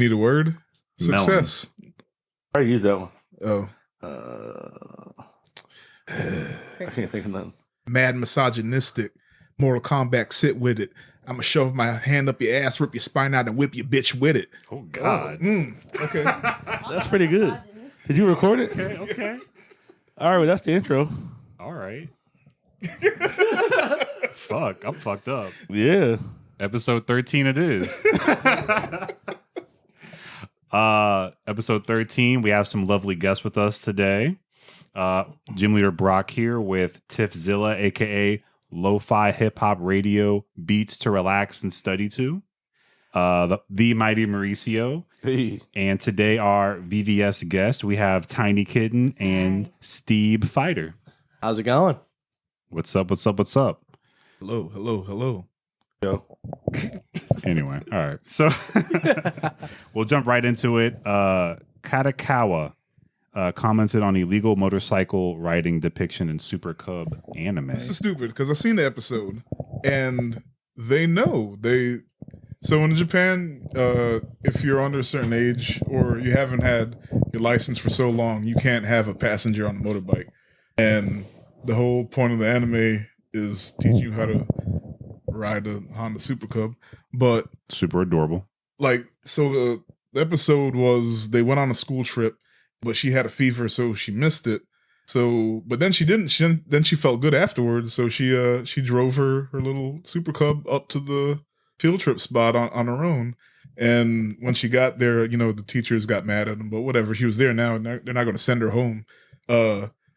Need a word? Success. I use that one. Oh. I can't think of nothing. Mad misogynistic. Mortal Kombat, sit with it. I'm gonna shove my hand up your ass, rip your spine out, and whip your bitch with it. Oh God. Okay. That's pretty good. Did you record it? Okay. All right, well, that's the intro. All right. Fuck, I'm fucked up. Yeah. Episode 13 it is. Episode 13, we have some lovely guests with us today. Gym Leader Brock here with Tiffzilla, aka Lo-Fi Hip Hop Radio Beats to Relax and Study to. The Mighty Mauricio. Hey. And today our VVS guest, we have Tiny Kitten and Steebfighter. How's it going? What's up? What's up? What's up? Hello. Yo. Anyway, all right. So we'll jump right into it. Kadokawa commented on illegal motorcycle riding depiction in Super Cub anime. This is stupid because I've seen the episode and they know. So in Japan, if you're under a certain age or you haven't had your license for so long, you can't have a passenger on a motorbike. And the whole point of the anime is teach you how to ride a Honda Super Cub. But super adorable. So the episode was they went on a school trip, but she had a fever, so she missed it. So, but then she didn't. Then she felt good afterwards, so she drove her little Super Cub up to the field trip spot on her own. And when she got there, the teachers got mad at them, but whatever. She was there now, and they're not going to send her home.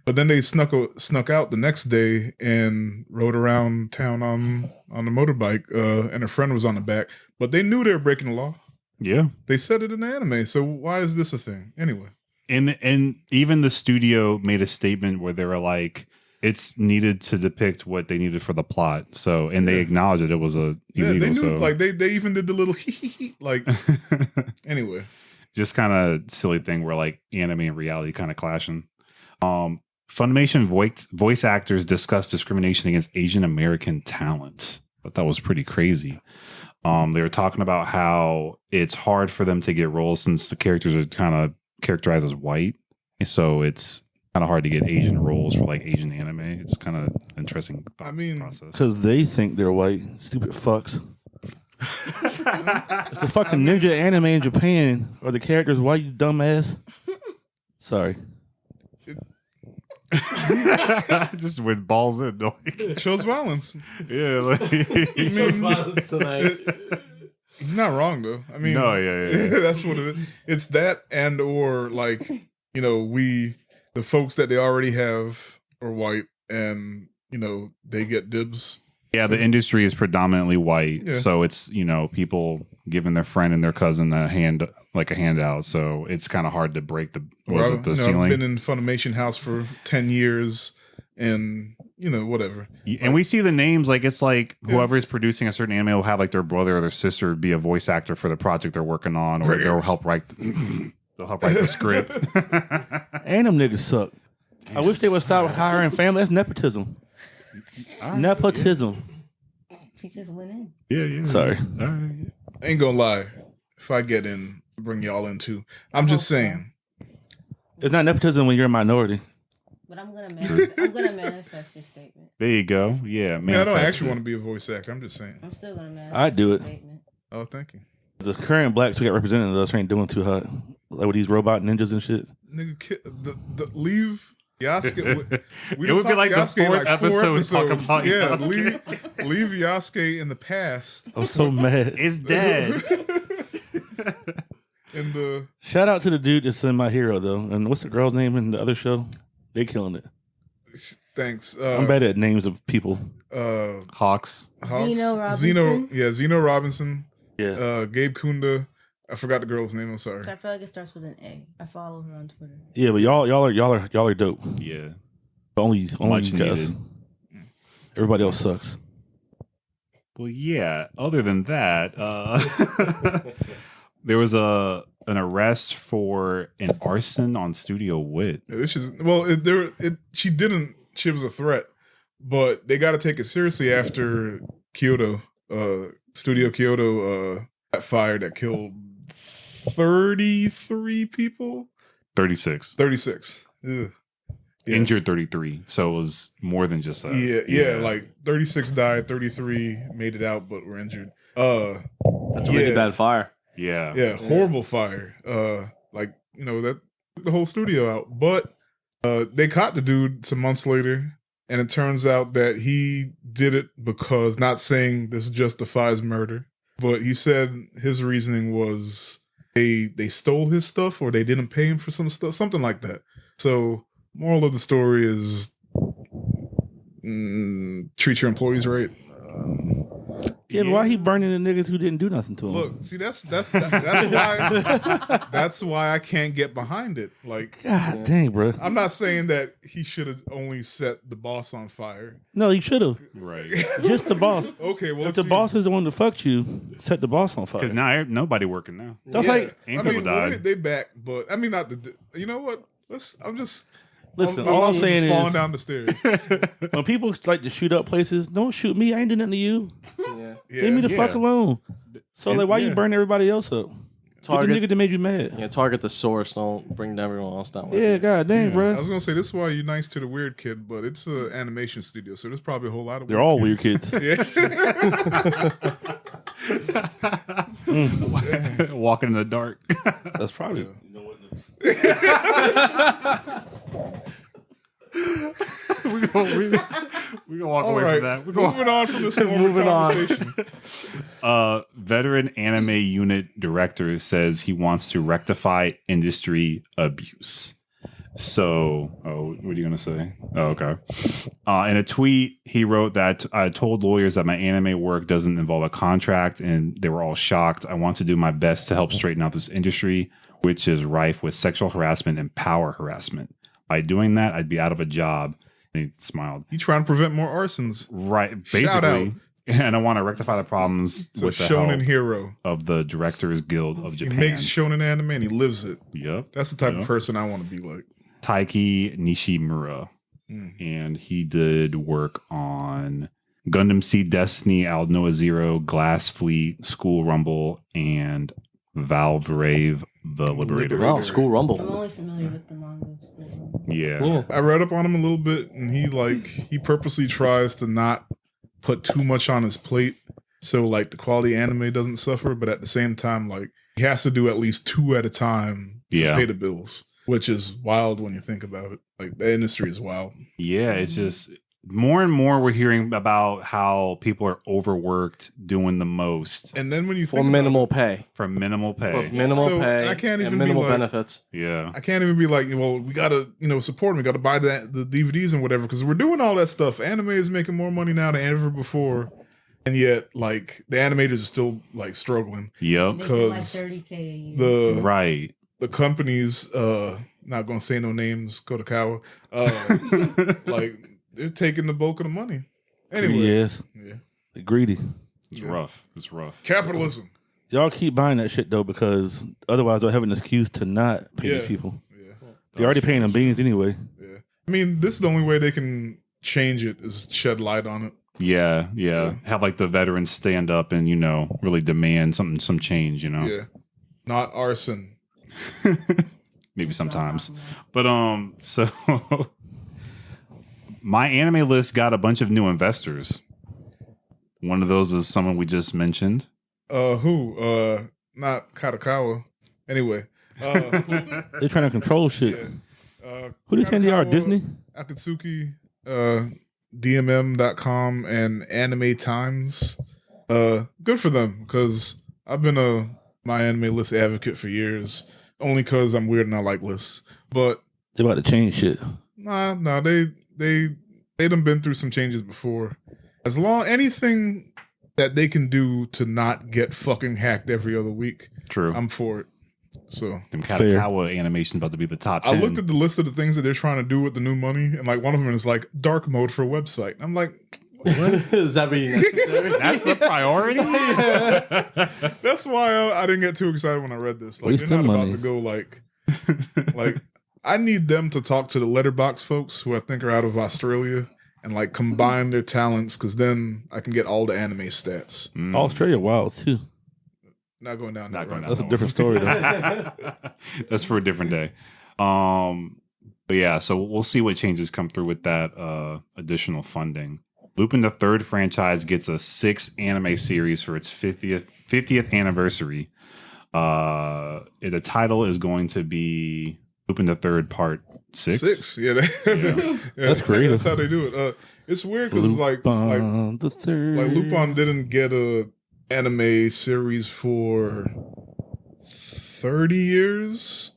But then they snuck out the next day and rode around town on the motorbike, and her friend was on the back. But they knew they were breaking the law. Yeah, they said it in the anime. So why is this a thing anyway? And even the studio made a statement where they were like, it's needed to depict what they needed for the plot. So, and they acknowledged it was illegal. They knew, so they even did the little anyway. Just kind of silly thing where like anime and reality kind of clashing. Funimation voice actors discussed discrimination against Asian American talent. But that was pretty crazy. They were talking about how it's hard for them to get roles since the characters are kind of characterized as white. So it's kind of hard to get Asian roles for like Asian anime. It's kind of interesting process. Because they think they're white. Stupid fucks. It's a fucking ninja anime in Japan. Are the characters white, you dumbass? Sorry. Just with balls in. It shows violence. Yeah. Shows violence tonight. He's not wrong though. I mean, no, yeah. That's what it is. It's that and or the folks that they already have are white and, they get dibs. Yeah, the industry is predominantly white. Yeah. So it's, people giving their friend and their cousin a handout. So it's kind of hard to break the ceiling. I've been in Funimation house for 10 years and, whatever. And we see the names, it's like whoever is producing a certain anime will have like their brother or their sister be a voice actor for the project they're working on, or they'll help write the script. And them niggas suck. I wish they would stop hiring family. That's nepotism. Right, nepotism. She just went in. Yeah. Sorry. All right. I ain't gonna lie. If I get in, bring y'all in too. I'm just saying. It's not nepotism when you're a minority. But I'm gonna manifest your statement. There you go. Yeah, man. I don't actually want to be a voice actor. I'm just saying. I'm still gonna manifest. I do it. Statement. Oh, thank you. The current blacks we got represented us ain't doing too hot. Like with these robot ninjas and shit. Nigga, leave Yasuke. It would be like Yasuke, the fourth episode talking about Yasuke. Leave Yasuke in the past. I'm so mad. It's dead. Shout out to the dude that's in My Hero though. And what's the girl's name in the other show? They killing it. Thanks. I'm bad at names of people. Hawks. Zeno Robinson. Zeno Robinson. Yeah. Gabe Kunda. I forgot the girl's name. I'm sorry. I feel like it starts with an A. I follow her on Twitter. Yeah, but y'all are dope. Yeah. Only you guys. Everybody else sucks. Well, yeah. Other than that, there was an arrest for an arson on Studio Wit. Yeah, this is she was a threat, but they got to take it seriously after Kyoto, Studio Kyoto, that fire that killed 33 people. 36. 36. Ugh. Yeah. Injured 33. So it was more than just that. Yeah, like 36 died, 33 made it out but were injured. That's a really bad fire. Yeah. Horrible fire. Like, that took the whole studio out. But they caught the dude some months later, and it turns out that he did it because, not saying this justifies murder, but he said his reasoning was they stole his stuff or they didn't pay him for some stuff, something like that. So moral of the story is treat your employees right. But why he burning the niggas who didn't do nothing to him? Look, see, that's why that's why I can't get behind it. Like, God dang, bro. I'm not saying that he should have only set the boss on fire. No, he should have. Right. Just the boss. Okay, well, If the boss is the one that fucked you, set the boss on fire. Because now nobody working now. That's like, And people died. they back, but I mean, not the. You know what? I'm just. listen, my all I'm mouth is saying falling is, down the stairs. when people like to shoot up places, don't shoot me. I ain't do nothing to you. Yeah. Leave me the fuck alone. So, like, why you burn everybody else up? Get the nigga that made you mad. Yeah, target the source. Don't bring everyone else down. Yeah, god dang, I bro. was gonna say this is why you're nice to the weird kid, but it's an animation studio, so there's probably a whole lot of. They're all weird kids. Yeah. Walking in the dark. That's probably. We're gonna walk All away right, from that. We're moving on from this moving on. conversation. Veteran anime unit director says he wants to rectify industry abuse. So, what are you gonna say? Oh, okay. In a tweet, he wrote that I told lawyers that my anime work doesn't involve a contract, and they were all shocked. I want to do my best to help straighten out this industry, which is rife with sexual harassment and power harassment. By doing that, I'd be out of a job. And he smiled. You trying to prevent more arsons? Right, Shout out. basically. And I want to rectify the problems So with the Shonen help hero. of the Directors Guild of He Japan. makes shonen anime and he lives it. Yep. That's the type of person I want to be like. Taiki Nishimura. And he did work on Gundam Seed Destiny, Aldnoah Zero, Glass Fleet, School Rumble, and Valve Rave, the Liberator. Wow, School I'm Rumble. only familiar with the manga. Yeah. I read up on him a little bit, and he purposely tries to not put too much on his plate, so like the quality anime doesn't suffer. But at the same time, like he has to do at least 2 at a time to pay the bills, which is wild when you think about it. Like the industry is wild. Yeah, it's just more and more we're hearing about how people are overworked doing the most And then when you For think minimal pay. for minimal pay. For minimal So, pay and I can't even and be minimal like- benefits. Yeah. I can't even be like, well, we gotta, support them. We gotta buy the DVDs and whatever because we're doing all that stuff. Anime is making more money now than ever before, and yet, like, the animators are still like struggling. Yep. Making like 'Cause 30K a year. Right. The companies, not gonna say no names, Kadokawa, like they're taking the bulk of the money. Anyway, Yes. yeah, They're greedy. It's rough. It's rough. capitalism. Y'all keep buying that shit though, because otherwise they'll have an excuse to not pay these people. Yeah, They're already paying them beans anyway. yeah. I mean, this is the only way they can change it is shed light on it. Yeah. Have like the veterans stand up and, really demand some change, Yeah, not arson. Maybe sometimes. But so my anime list got a bunch of new investors. One of those is someone we just mentioned. Who? Not Kadokawa. Anyway, They're trying to control shit. yeah. Who do you think they are? Kadokawa, Disney? Akatsuki, DMM.com, and Anime Times. Good for them because I've been my anime list advocate for years. Only because I'm weird and I like lists. But They're about to change shit. nah, they done been through some changes before. As long anything that they can do to not get fucking hacked every other week, True. I'm for it. So Them Fair. Kadokawa animation about to be the top I 10. looked at the list of the things that they're trying to do with the new money, and like one of them is like dark mode for a website. I'm like, Is that really necessary? That's the priority? that's why I didn't get too excited when I read this. Like, Wasting they're not money. about to go like I need them to talk to the Letterbox folks who I think are out of Australia and like combine their talents because then I can get all the anime stats. Mm. Australia wild too. not going down. Not that going road. down. That's a different story, though. That's for a different day. But yeah, so we'll see what changes come through with that additional funding. Lupin the Third franchise gets a 6th anime series for its 50th anniversary. The title is going to be Lupin the Third Part 6. 6, yeah, That's creative. That's how they do it. It's weird because Lupin the Third. like Lupin didn't get a anime series for 30 years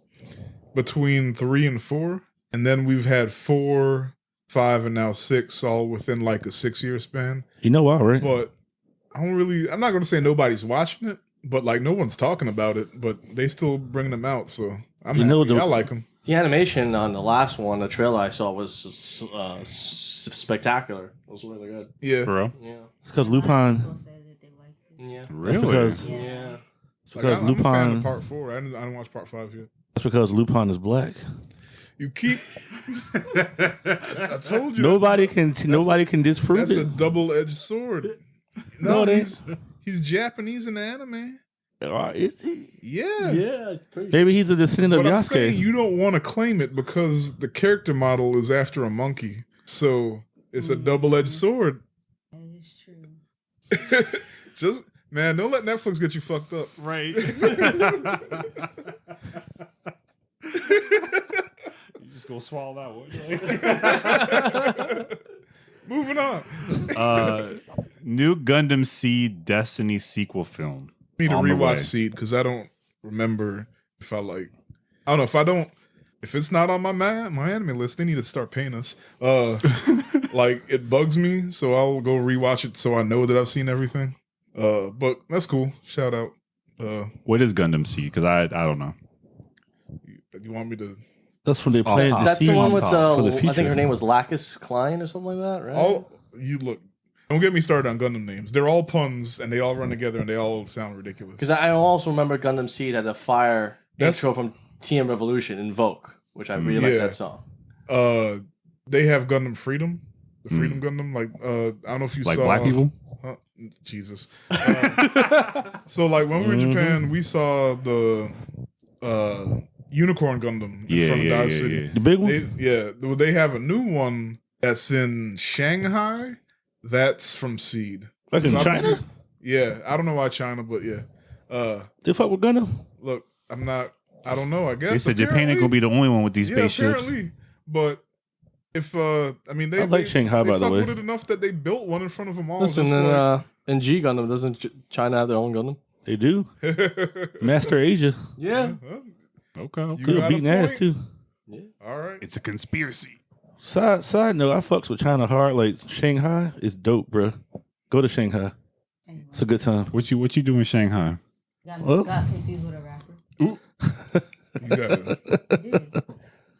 between 3 and 4, and then we've had 4, 5, and now 6 all within like a 6-year span. You know why, right? But I'm not going to say nobody's watching it, but like no one's talking about it, but they still bring them out, so I'm happy. I like them. The animation on the last one, the trailer I saw, was spectacular. It was really good. Yeah. For real? Yeah. It's because Lupin. Yeah. Really? Because, Yeah. it's because I'm a fan of Lupin. Part 4. I didn't watch Part 5 yet. That's because Lupin is black. You keep. I told you. Nobody can disprove That's a it. double-edged sword. No, it ain't. He's Japanese in anime. Is he? Yeah. Yeah. Maybe he's a descendant But of I'm saying Yasuke. you don't want to claim it because the character model is after a monkey. So it's a double-edged sword. That is true. Just man, don't let Netflix get you fucked up. Right. You just go swallow that one. Moving on. New Gundam Seed Destiny sequel film. Need to On the way. rewatch Seed because I don't remember if I like. I don't know if I don't. If it's not on my anime list, they need to start paying us. Like it bugs me, so I'll go rewatch it so I know that I've seen everything. But that's cool. Shout out. What is Gundam Seed? Because I don't know. You want me to? That's when they played top. the That's the scene one with for the I future. think her name was Lacus Klein or something like that, right? All you look. Don't get me started on Gundam names. They're all puns and they all run together and they all sound ridiculous. Because I also remember Gundam Seed had a fire That's- intro from TM Revolution, Invoke, which I really like Yeah. that song. They have Gundam Freedom, the Freedom Gundam. Like, I don't know if you Like saw black people? Huh? Jesus. So, like, when we were in Japan, we saw the Unicorn Gundam in front of Dive City. The big one? They have a new one that's in Shanghai. That's from Seed. Like in So I don't China? know- Yeah, I don't know why China, but yeah. They fuck with Gundam? Look, I don't know. I guess They said Japan ain't gonna be the only one with these spaceships. Apparently, but if they I like Shanghai, they by the fuck way. with it enough that they built one in front of them all. Listen, just then in G Gundam, doesn't China have their own Gundam? They do. like, Master Asia. Yeah. Okay. You Could got have a beaten ass, point. too. All right. It's a conspiracy. Side note, I fucks with China hard. Like, Shanghai is dope, bruh. Go to Shanghai. Anyway, It's a good time. What you do in Shanghai? got confused with a rapper. You gotta, I did.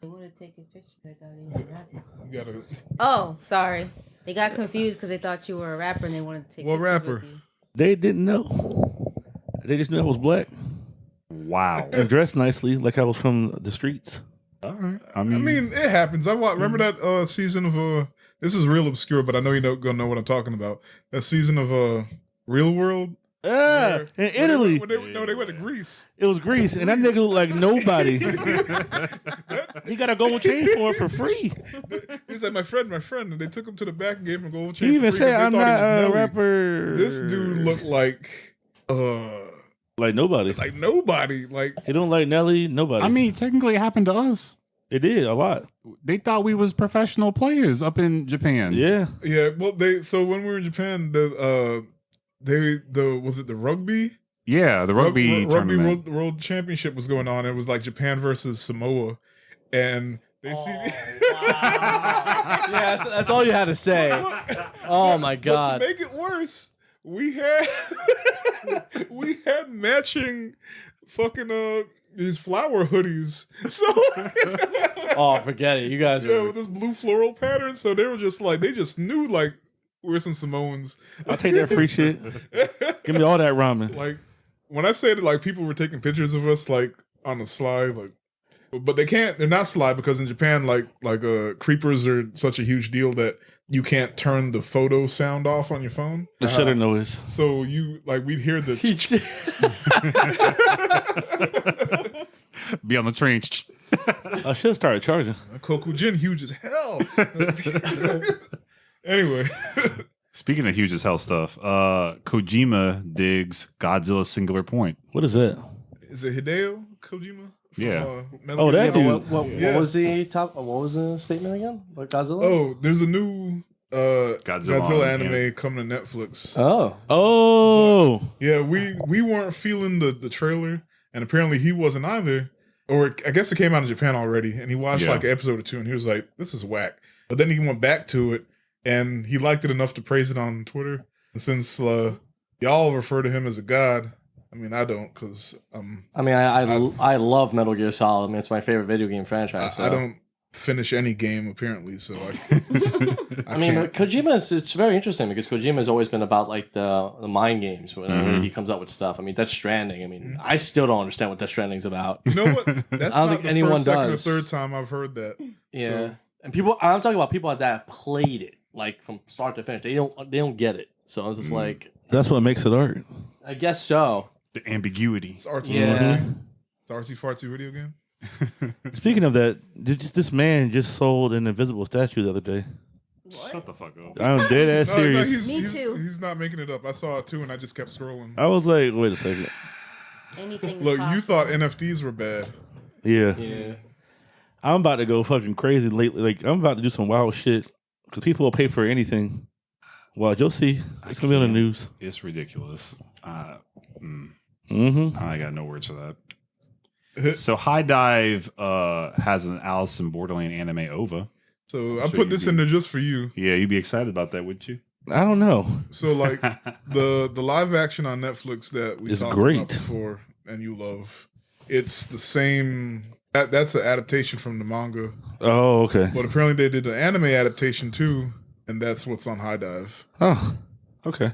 They wanted to take his picture, but I thought he was a rapper. you gotta. Oh, sorry. They got confused because they thought you were a rapper and they wanted to take What pictures rapper? with you. They didn't know. They just knew I was black Wow. and dressed nicely, like I was from the streets. All right. I I mean, it happens. Remember that season of This is real obscure, but I know gonna know what I'm talking about. That season of Real World. Yeah, in Italy. They went to Greece. It was Greece, and that nigga looked like nobody. He got a gold chain for free. He's like my friend, and they took him to the back and gave him a gold chain. He even for free 'cause said, they "I'm thought he not was a Nelly." rapper." This dude looked like like nobody. nobody. Like He don't like Nelly. Nobody. I mean, technically, it happened to us. it did a lot. They thought we was professional players up in Japan. Yeah, yeah. Well, so when we were in Japan, was it the rugby? Yeah, the rugby tournament. World Championship was going on. It was like Japan versus Samoa, and they see. Yeah, that's all you had to say. Oh my But god. to make it worse, we had matching fucking these flower hoodies. So Oh, forget it. You guys yeah, are. with this blue floral pattern. So they were just like they just knew like we're some Samoans. I'll take that free shit. Give me all that ramen. Like when I say that, like people were taking pictures of us like on the slide, like But they're not sly because in Japan, creepers are such a huge deal that you can't turn the photo sound off on your phone. The shutter noise. So we'd hear the Be on the train. I should have started charging. Kokujin huge as hell. Anyway. Speaking of huge as hell stuff, Kojima digs Godzilla Singular Point. What is that? Is it Hideo Kojima? From, Yeah. Metal Oh, Gear that Solid? dude. What Yeah. was the top? What was the statement again? What Godzilla? Oh, there's a new Godzilla on anime coming to Netflix. Oh. Oh, Yeah, we weren't feeling the trailer, and apparently he wasn't either. Or I guess it came out in Japan already, and he watched Yeah. like an episode or two, and he was like, "This is whack." But then he went back to it, and he liked it enough to praise it on Twitter. And since y'all refer to him as a god, I mean, I don't, because I mean, I love Metal Gear Solid. I mean, it's my favorite video game franchise. So. I don't finish any game apparently, so I I mean, can't. Kojima's, it's very interesting because Kojima's always been about like the mind games whenever he comes up with stuff. I mean, Death Stranding. I mean, I still don't understand what Death Stranding's about. You know what? That's I don't not think the anyone first, second, or does. third time I've heard that. Yeah, So, and people. I'm talking about people that have played it like from start to finish. They don't get it. So it's just like, that's what makes it art. I guess so. The ambiguity. it's artsy Yeah. fartsy. It's artsy fartsy video game. Speaking of that, this man just sold an invisible statue the other day. Shut the fuck up. I'm dead ass No, serious. Me too. He's not making it up. I saw it too, and I just kept scrolling. I was like, wait a second. Anything. Look, you thought NFTs were bad. Yeah. Yeah. I'm about to go fucking crazy lately. Like, I'm about to do some wild shit because people will pay for anything. Well, you'll see. It's going to be on the news. It's ridiculous. Mm-hmm. I got no words for that. So High Dive has an Alice in Borderland anime OVA. So I So put you'd this be- in there just for you. Yeah, you'd be excited about that, wouldn't you? I don't know. So like the live action on Netflix that we It's talked great. about before, and you love, it's the same. That's an adaptation from the manga, Oh, okay. but apparently they did an anime adaptation too, and that's what's on High Dive. Oh, okay.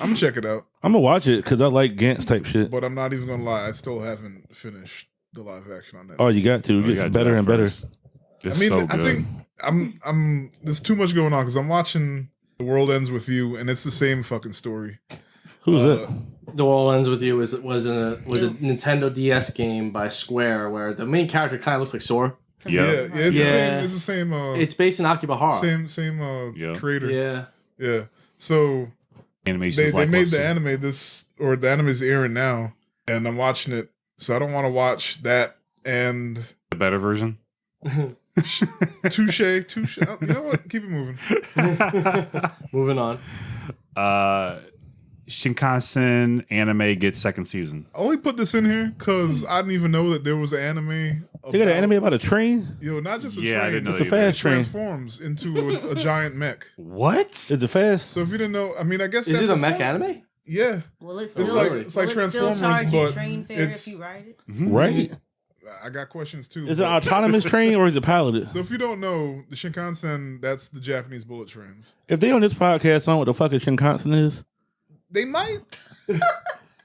I'm gonna check it out, I'm going to watch it because I like Gantz type shit. but I'm not even gonna lie. I still haven't finished the live action on Netflix. Oh, you got to. It You gets gotta do better that and better. first. It's I mean, so I good. think I'm. There's too much going on because I'm watching The World Ends with You, and it's the same fucking story. Who's that? The World Ends with You was a Nintendo DS game by Square where the main character kind of looks like Sora. Yeah, Yeah. it's the Yeah. same. It's the same. It's based in Akibahara. same Yeah. creator. Yeah. Yeah. So Animation they made the anime the anime is airing now, and I'm watching it. So I don't want to watch that and the better version. touche. You know what? Keep it moving. Moving on. Shinkansen anime gets second season. I only put this in here because I didn't even know that there was an anime. You got an anime about a train? Yo, not just a Yeah, I train. didn't know It's a that either. fast train. Transforms into a giant mech. What? Is it fast? So if you didn't know, I mean, I guess Is that's it a the mech point. anime? Yeah, Will it It's still, like- will it's like it still Transformers, charge you but train fare it's- if you ride it? Right? I got questions too. Is it an but- autonomous train or is it piloted? So if you don't know, the Shinkansen, that's the Japanese bullet trains. If they on this podcast, I don't know what the fuck a Shinkansen is. They might.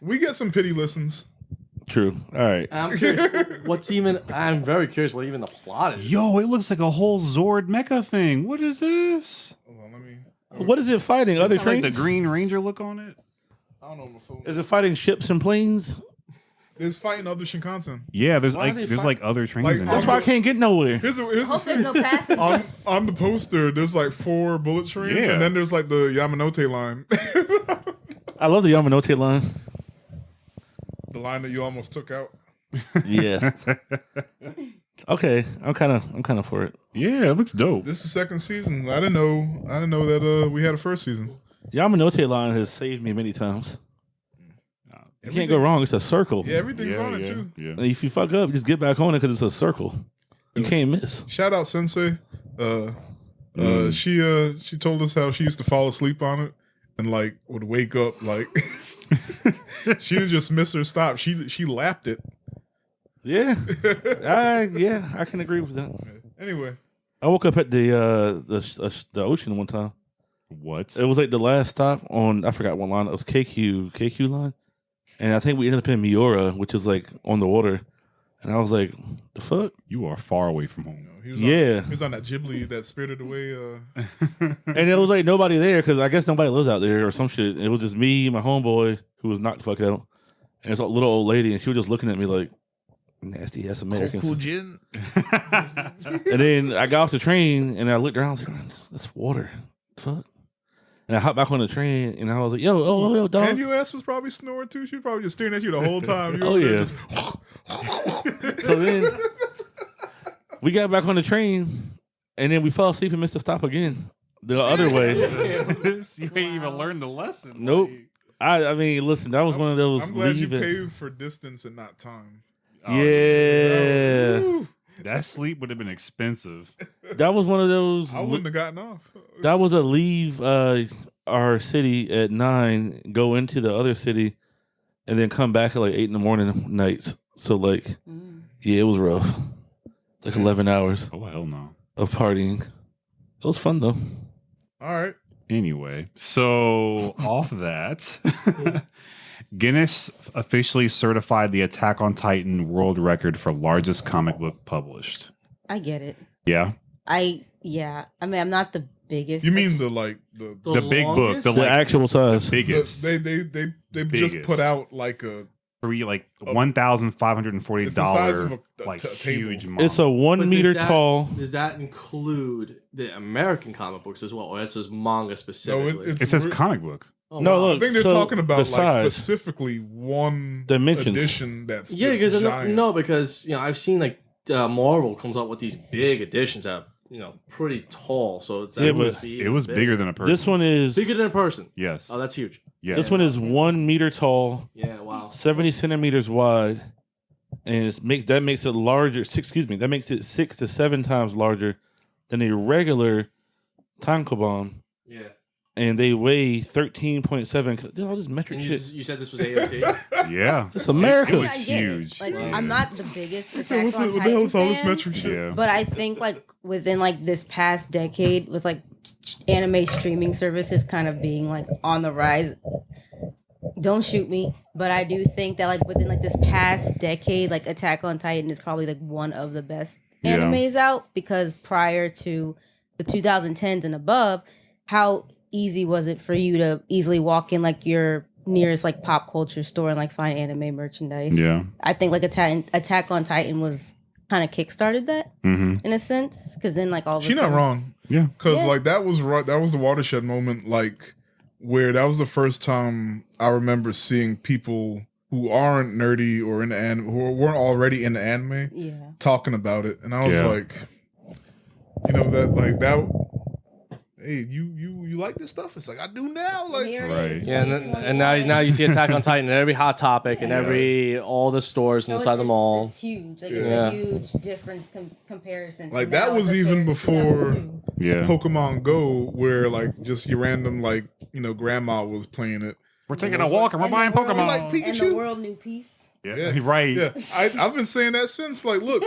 We get some pity listens. True. All right. I'm curious. I'm very curious what even the plot is. Yo, it looks like a whole Zord mecha thing. What is this? Hold on, let me. What is it fighting? Other Like trains? the Green Ranger look on it. I don't know my phone. Is it fighting ships and planes? There's fighting other Shinkansen. Yeah, there's Why like they there's fight- like other trains Like, in That's there. why I can't get nowhere. Here's I hope there's no passengers. on the poster. There's like 4 bullet trains, Yeah. and then there's like the Yamanote line, I love the Yamanote line. the line that you almost took out. Yes. Okay, I'm kind of for it. Yeah, it looks dope. This is the second season. I didn't know that we had a first season. Yamanote line has saved me many times. You can't go wrong. It's a circle. Yeah, everything's yeah, on it yeah, too. yeah. And if you fuck up, you just get back on it because it's a circle. You can't miss. Shout out Sensei. She told us how she used to fall asleep on it and like would wake up like she didn't just miss her stop. She lapped it. Yeah, I can agree with that. Anyway, I woke up at the ocean one time. What? It was like the last stop on, I forgot what line. It was KQ line, and I think we ended up in Miura, which is like on the water. And I was like, the fuck? You are far away from home. He was Yeah. he was on that Ghibli, that Spirited Away. And it was like nobody there because I guess nobody lives out there or some shit. It was just me, my homeboy, who was knocked the fuck out. And it's a little old lady, and she was just looking at me like, nasty ass Americans. Kokujin. And then I got off the train, and I looked around. I was like, that's water. Fuck. And I hopped back on the train, and I was like, yo, dog. And your ass was probably snoring too. She was probably just staring at you the whole time. You Oh, over there yeah. just- So then we got back on the train, and then we fell asleep and missed the stop again the other way. You ain't even learned the lesson. Nope. I mean, listen, that was one of those I'm glad leaving. you paid for distance and not time. Yeah. Woo. That sleep would have been expensive. That was one of those. I wouldn't have gotten off. That was a leave our city at 9, go into the other city, and then come back at like 8 in the morning nights. So like, yeah, it was rough. It's like 11 hours Oh, hell no. of partying. It was fun though. All right. Anyway, so off that, Guinness officially certified the Attack on Titan world record for largest comic book published. I get it. Yeah. I mean, I'm not the biggest. You mean the like the The big book, longest? the The like actual size. biggest. they just Biggest. put out like a Three like $1,540 It's the size of a like table. huge manga. It's a 1 But meter tall. Does that include the American comic books as well, or that's just manga specifically? it's It says re- comic book. Oh, No, wow. look. I think they're So, talking about the like size. specifically one Dimensions. edition that's Yeah, just because giant. no, because I've seen like Marvel comes out with these big editions that pretty tall. So that Yeah, would but be It was big. bigger than a person. This one is bigger than a person. Yes. Oh, that's huge. Yeah. this one is 1 meter tall, Yeah, wow. 70 centimeters wide, and that makes it larger. That makes it 6 to 7 times larger than a regular tankobon, Yeah. and they weigh 13.7. All this metric And shit. you said this was AOT. Yeah. It's America. It was I get it. huge. Like, Wow. I'm not the biggest So Attack what's on what the hell Titan is all this fan, metric shit? Yeah. but I think like within like this past decade, with like anime streaming services kind of being like on the rise. Don't shoot me, but I do think that like within like this past decade, like Attack on Titan is probably like one of the best Yeah. animes out, because prior to the 2010s and above, how easy was it for you to easily walk in like your nearest like pop culture store and like find anime merchandise? Yeah. I think like Attack on Titan was kind of kickstarted that Mm-hmm. in a sense, because then like all of a She not sudden, wrong. Yeah. Because Yeah. like that was right. That was the watershed moment. Like where that was the first time I remember seeing people who aren't nerdy or in the anime, who weren't already in the anime, yeah. talking about it, and I was Yeah. like, that like that. Hey, you like this stuff? It's like I do now. And Like here it Right. is, Yeah, and 2021. now you see Attack on Titan in every Hot Topic and all the stores So inside the mall. It's huge. Like Yeah. it's a huge difference comparison. to Like, that now was compared even to before 2002. Yeah. Pokemon Go, where like just your random like grandma was playing it. We're taking a walk and we're And the buying world- Pokemon. Like And Pikachu. the world knew peace. Yeah. Yeah. Right. Yeah, I've been saying that since. Like, look,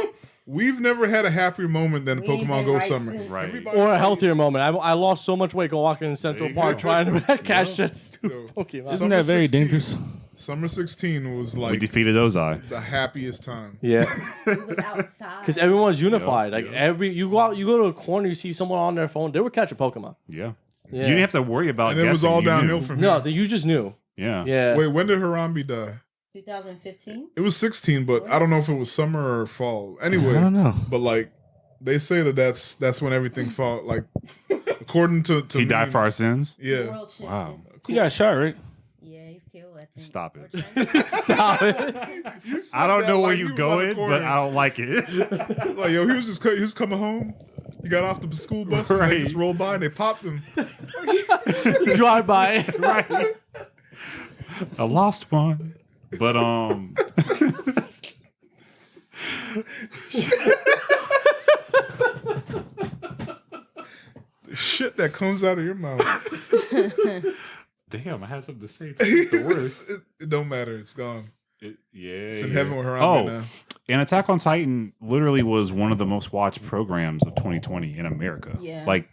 we've never had a happier moment than We ain't Pokemon been Go right summer. since- Right. Everybody- Or a healthier moment. I lost so much weight going walking in Central There you Park go. trying to catch Yeah. that stupid So- Pokemon. Isn't that very 16. dangerous? Summer 16 was We like defeated Ozai. the happiest time. Yeah, We was outside. because everyone's unified. Like yeah. you go to a corner, you see someone on their phone, they were catching Pokemon. Yeah. Yeah. You didn't have to worry about And it was guessing. all You downhill knew. from No, here. you just knew. Yeah. Yeah. Wait, when did Harambe die? 2015. It was 16, but I don't know if it was summer or fall. I Anyway, don't know. but like they say that's when everything fall. Like according to He died for our sins. Yeah. World shifted. Wow. You got shot, right? Yeah, he's killed. I think. Stop it. Or trying to- Stop it. You said I don't that know where like you was on the going, corner. but I don't like it. Like, yo, he was coming home. He got off the school bus and they Right. just rolled by and they popped him. Drive by. Right. A lost one. But The shit that comes out of your mouth. damn, I had something to say. It's the worst. It don't matter. It's gone. Yeah. It's in heaven with Harambe Oh, now. and Attack on Titan literally was one of the most watched programs of 2020 in America. Yeah. Like,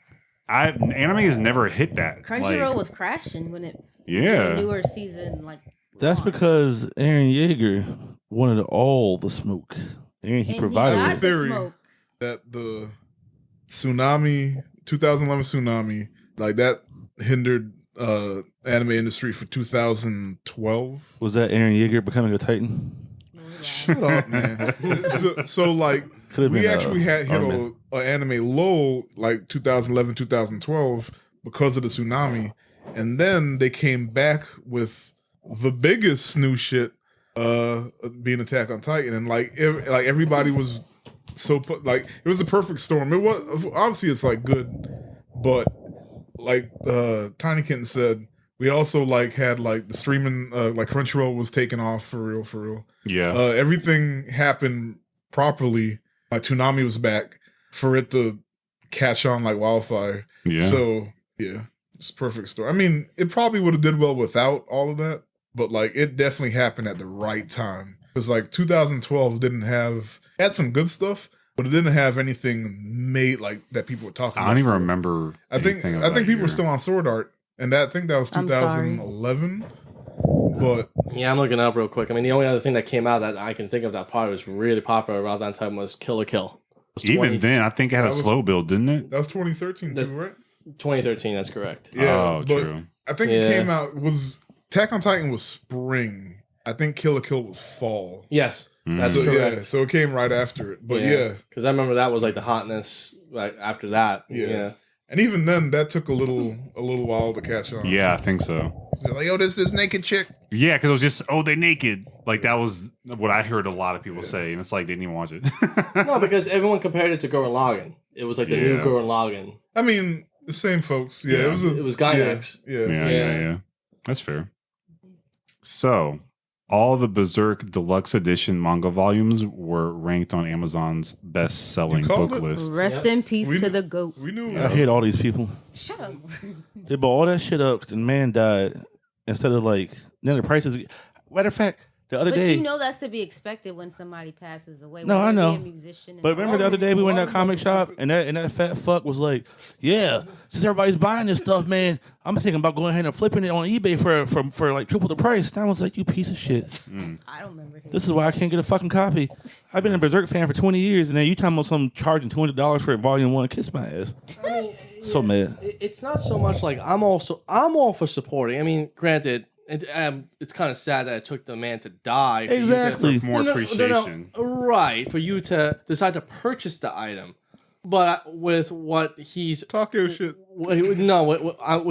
anime has never hit that. Crunchyroll Like, was crashing when it the yeah. newer season like. That's launched. because Aaron Yeager wanted all the smoke. And he And provided he I got have a it. the theory smoke. that the tsunami, 2011 tsunami, like that hindered anime industry for 2012. Was that Aaron Yeager becoming a Titan? Shut up, man. So like Could have we been actually had hit Armin. a anime lull like 2011, 2012 because of the tsunami, and then they came back with the biggest new shit, being Attack on Titan, and like everybody was like it was a perfect storm. It was obviously it's like good, but like Tiny Kitten said, we also like had like the streaming, like Crunchyroll was taken off for real. Yeah. Everything happened properly. Like Toonami was back for it to catch on like wildfire. Yeah. So yeah, it's a perfect story. I mean, it probably would have did well without all of that, but like it definitely happened at the right time. Because like 2012 had some good stuff, but it didn't have anything made like that people were talking I about. don't even for it. remember. I think people were still on Sword Art, and I think that was I'm sorry. 2011. But Yeah, I'm looking up real quick. I mean, the only other thing that came out that I can think of that probably was really popular around that time was Kill la Kill. It was Even then, I think it had a That was- slow build, didn't it? that was 2013 That's- too, right? 2013, that's correct. Yeah, Oh, but true. I think Yeah. it came out was Attack on Titan was spring. I think Kill la Kill was fall. Yes, that's So correct. yeah, so it came right after it. But yeah, Because I remember that was like the hotness right after that. Yeah. and even then that took a little while to catch on. Yeah, I think so. They're like, oh, this naked chick. Yeah, because it was just, oh, they're naked. Like, that was what I heard a lot of people say, and it's like, they didn't even watch it. No, because everyone compared it to Gurren Lagann. It was like the new Yeah. Gurren Lagann. I mean, the same folks. Yeah, Yeah. it was Gainax. Yeah. Yeah. That's fair. So, all the Berserk Deluxe Edition manga volumes were ranked on Amazon's best-selling You called book it? list. Rest Yeah. in peace We- to the goat. We knew. I hate all these people. Shut up. They bought all that shit up and man died instead of like then the prices. Matter of fact, the other But day. you know that's to be expected when somebody passes away. No, I whether it be know. a musician and But remember the all. other day we went to that comic shop and that fat fuck was like, "Yeah, since everybody's buying this stuff, man, I'm thinking about going ahead and flipping it on eBay for like triple the price." And I was like, "You piece of shit! I don't remember him. This is why I can't get a fucking copy. I've been a Berserk fan for 20 years, and then you talking about some charging $200 for Volume 1? Kiss my ass." I mean, So mad. It's not so much like I'm all for supporting. I mean, granted, it's kind of sad that it took the man to die. For you to- Exactly. More appreciation. right, for you to decide to purchase the item. But with what he's Talk your shit. what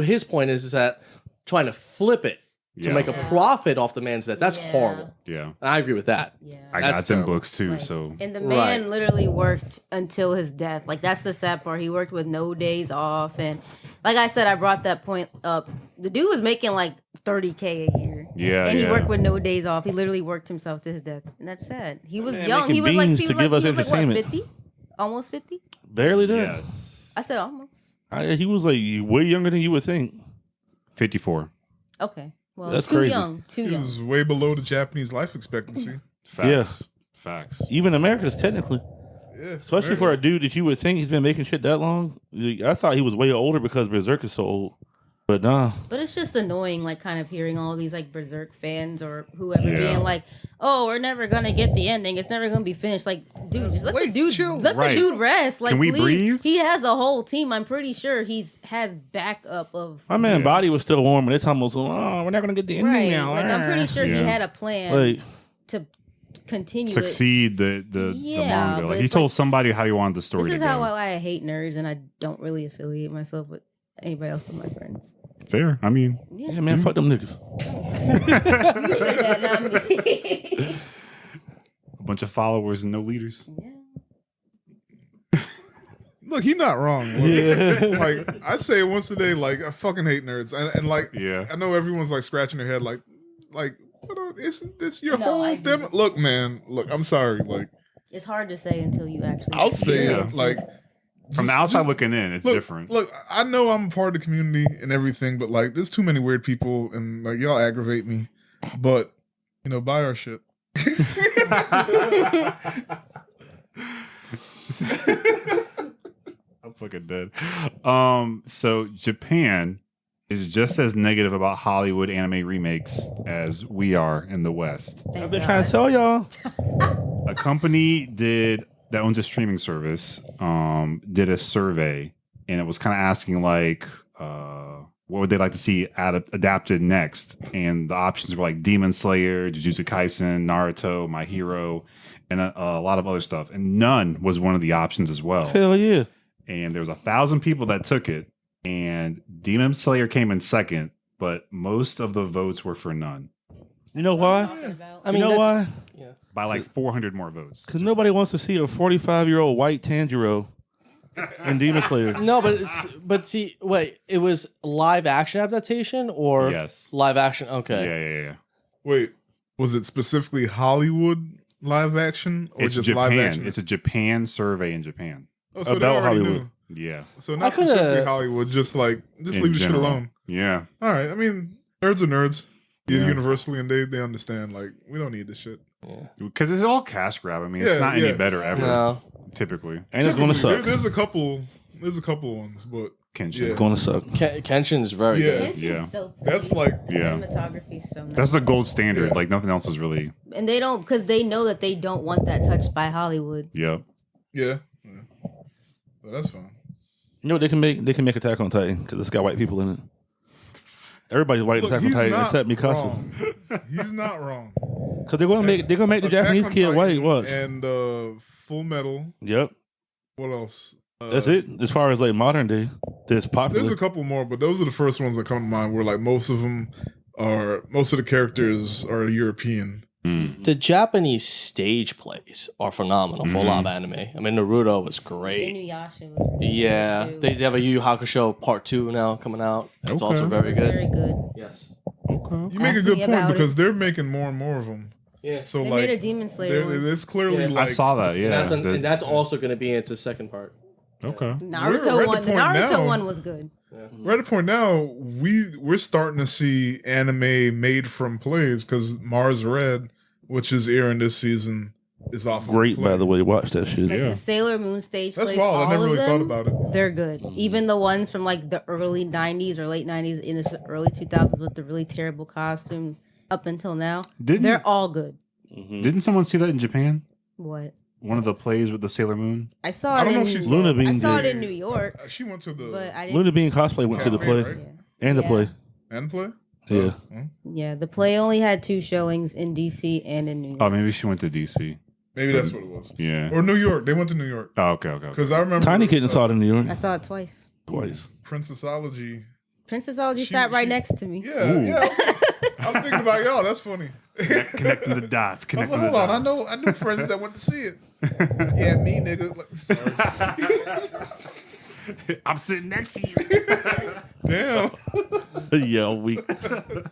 his point is that trying to flip it to Yeah. make a profit off the man's death. That's Yeah. horrible. Yeah. And I agree with that. Yeah. I That's got them terrible. books too, Like, so. and the man Right. literally worked until his death. Like that's the sad part. He worked with no days off, and like I said, I brought that point up. The dude was making like $30K a year. Yeah, and he yeah. worked with no days off. He literally worked himself to his death, and that's sad. He was man young. making He was like beans he to was give like, us he was like what, entertainment. 50? Almost 50? Barely did. Yes. I said almost. He was like way younger than you would think. 54. Okay. Well, That's too crazy. young. Too He young. was way below the Japanese life expectancy. Facts. Yes. Facts. Even America's technically, Yeah, especially for a dude that you would think he's been making shit that long. I thought he was way older because Berserk is so old. But nah. But it's just annoying, like, kind of hearing all these, like, Berserk fans or whoever Yeah. being like, oh, we're never going to get the ending. It's never going to be finished. Like, dude, just let Wait, the dude chill. let Right. the dude rest. Like, Can we please. breathe? He has a whole team. I'm pretty sure has backup of. My man Yeah. body was still warm and it's almost like, oh, we're not gonna get the ending Right. now. Like, I'm pretty sure he Yeah. had a plan Like, to continue it. Succeed the Yeah, manga. but Like, he it's told like- somebody how he wanted the story This is to how go. I hate nerds, and I don't really affiliate myself with anybody else but my friends. Fair. I mean, yeah, man, fuck them niggas. You said that, not me. a bunch of followers and no leaders. Yeah. Look, he not wrong. Look, Yeah. like I say it once a day. Like I fucking hate nerds, and like Yeah. I know everyone's like scratching their head, like isn't this your No, whole I do. demo? Look, man, look, I'm sorry. Like It's hard to say until you actually. I'll say Yeah. it. Like From the just- outside just- looking in, it's look, different. Look, I know I'm a part of the community and everything, but like, there's too many weird people, and like y'all aggravate me. But buy our shit. I'm fucking dead. So Japan is just as negative about Hollywood anime remakes as we are in the West. Thank I've been God. trying to tell y'all. A company that owns a streaming service did a survey, and it was kind of asking like, what would they like to see adapted next? And the options were like Demon Slayer, Jujutsu Kaisen, Naruto, My Hero, and a lot of other stuff. And none was one of the options as well. Hell yeah. And there was 1,000 people that took it, and Demon Slayer came in second, but most of the votes were for none. You know why? I mean, you know why? Yeah. By like 400 more votes. Because nobody wants to see a 45-year-old white Tanjiro in Demon Slayer. No, see, wait, it was live action adaptation or Yes. live action? Okay. Yeah. Wait, was it specifically Hollywood live action or It's just Japan. live action? It's a Japan survey in Japan. Oh, so they about already Hollywood. knew. Yeah. So not I coulda- specifically Hollywood, just In leave the shit general. alone. Yeah. All right. I mean, nerds are nerds. Yeah. Universally, and they understand. Like, we don't need this shit. Yeah. Because it's all cash grab. I mean, it's Yeah, not yeah. any better ever, No. typically. And it's going to Typically, suck. There's a couple ones, but Kenshin. Yeah. It's going to suck. Kenshin's very Yeah. good. Kenshin's Yeah. so that's pretty. like Yeah. Cinematography's so nice. That's the gold standard. Yeah. Like, nothing else is really. And they don't, because they know that they don't want that touched by Hollywood. Yep. yeah. But that's fine. You know what they can make? They can make Attack on Titan because it's got white people in it. Everybody's white in Look, Attack on he's Titan not except Mikasa. wrong. He's not wrong. Because they're gonna make the Attack Japanese on kid Titan white. Watch. And Full Metal. Yep. What else? That's it. As far as like modern day, that's popular. There's a couple more, but those are the first ones that come to mind. Where like most of the characters are European. The Japanese stage plays are phenomenal for a lot of anime. I mean, Naruto was great. Inuyasha was really Yeah, good, too. they have a Yu Yu Hakusho Part 2 now coming out. It's Okay. also It very was good. very good. Yes. Okay. You make a Ask good me point about because they're making more and more of them. Yeah. So They like, made a Demon Slayer one. it's clearly Yeah. like I saw that. Yeah. And that's also going to be into the second part. Okay. Naruto We're at one. the The point Naruto now- one was good. we're at a point now. We're starting to see anime made from plays because Mars Red, which is airing this season, is off. Great, of a play. by the way. Watch that shit. Like Yeah. the Sailor Moon stage That's plays, wild. all I never of really them, thought about it. they're good. Even the ones from like the early 90s or late 90s in the early 2000s with the really terrible costumes up until now, they're all good. Didn't someone see that in Japan? What? One of the plays with the Sailor Moon? I saw I it don't know in if she saw Luna it. Bean I saw did. it in New York, She went to the but I didn't Luna Bean cosplay went to the Cafe, play right? and the Yeah. play. and play. Yeah. Yeah, the play only had 2 showings in DC and in New York. Oh, maybe she went to DC. Maybe that's what it was. Yeah. Or New York. They went to New York Oh, okay. because I remember Tiny Kitten saw it in New York I saw it twice. twice. Princessology. Princessology She- sat right she- next to me. Yeah, Ooh. yeah. I'm thinking about y'all. That's funny. Connecting the dots. I was Connecting like, the hold on. dots. I knew friends that went to see it. Yeah, me, nigga. Like, sorry. I'm sitting next to you. Damn. Yeah, we.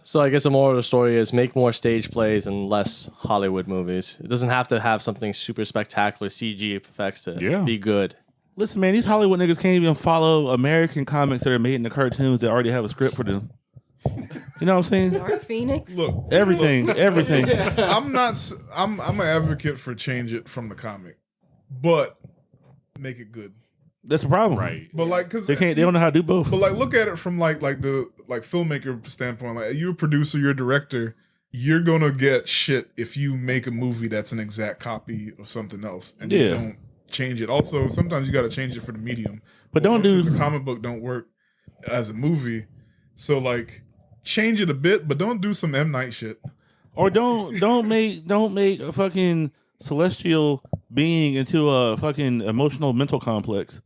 So I guess the moral of the story is make more stage plays and less Hollywood movies. It doesn't have to have something super spectacular CG effects to be good. Listen, man, these Hollywood niggas can't even follow American comics that are made in the cartoons that already have a script for them. You know what I'm saying? Dark Phoenix. Look, Everything. I'm not. I'm an advocate for change it from the comic, but make it good. That's a problem. Right. But like, cause They can't. They don't know how to do both. But like, look at it from like the filmmaker standpoint. Like, you're a producer, you're a director. You're gonna get shit if you make a movie that's an exact copy of something else, and you Yeah. don't change it. Also, sometimes you got to change it for the medium. But don't Once do- a comic book don't work as a movie. So like, change it a bit, but don't do some M Night shit. Or don't make a fucking celestial being into a fucking emotional mental complex.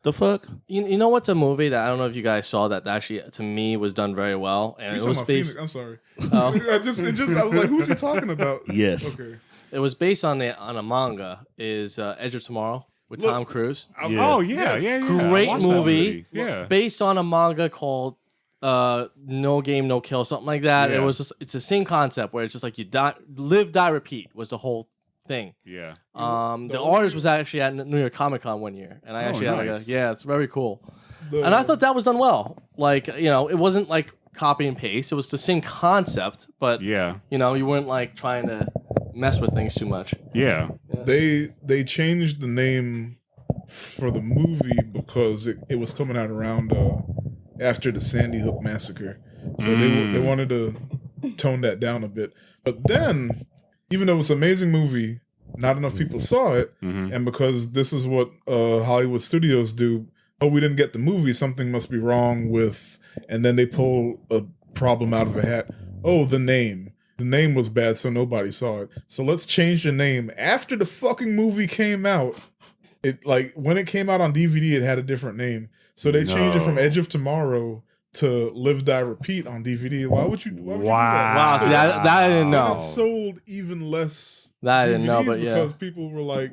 The fuck? You know what's a movie that I don't know if you guys saw that actually to me was done very well, and You're it was talking about based. Phoenix. I'm sorry. Oh. I was like, who's he talking about? Yes. Okay. It was based on a manga. Is Edge of Tomorrow with Look, Tom Cruise, Yeah. Oh, yeah. Yes. Yeah. I Great watched that movie. Yeah. based on a manga called No Game No Kill, something like that. Yeah. It was it's the same concept where it's just like you live, die, repeat was the whole thing. Yeah. The artist was actually at New York Comic Con one year, and I actually had nice. it's very cool. And I thought that was done well. Like, it wasn't like copy and paste. It was the same concept, but Yeah. you weren't like trying to mess with things too much. Yeah. They changed the name for the movie because it was coming out around after the Sandy Hook massacre, so they wanted to tone that down a bit. But then, even though it's an amazing movie, not enough people saw it, Mhm. and because this is what Hollywood studios do. Oh, we didn't get the movie. Something must be wrong with, and then they pull a problem out of a hat. Oh, the name. The name was bad, so nobody saw it. So let's change the name after the fucking movie came out. It like when it came out on DVD, it had a different name. So they changed it from No. Edge of Tomorrow to Live, Die, Repeat on DVD. Why would you do that? Wow, see, that I didn't know. And it sold even less. That I didn't know, DVDs but yeah. because people were like,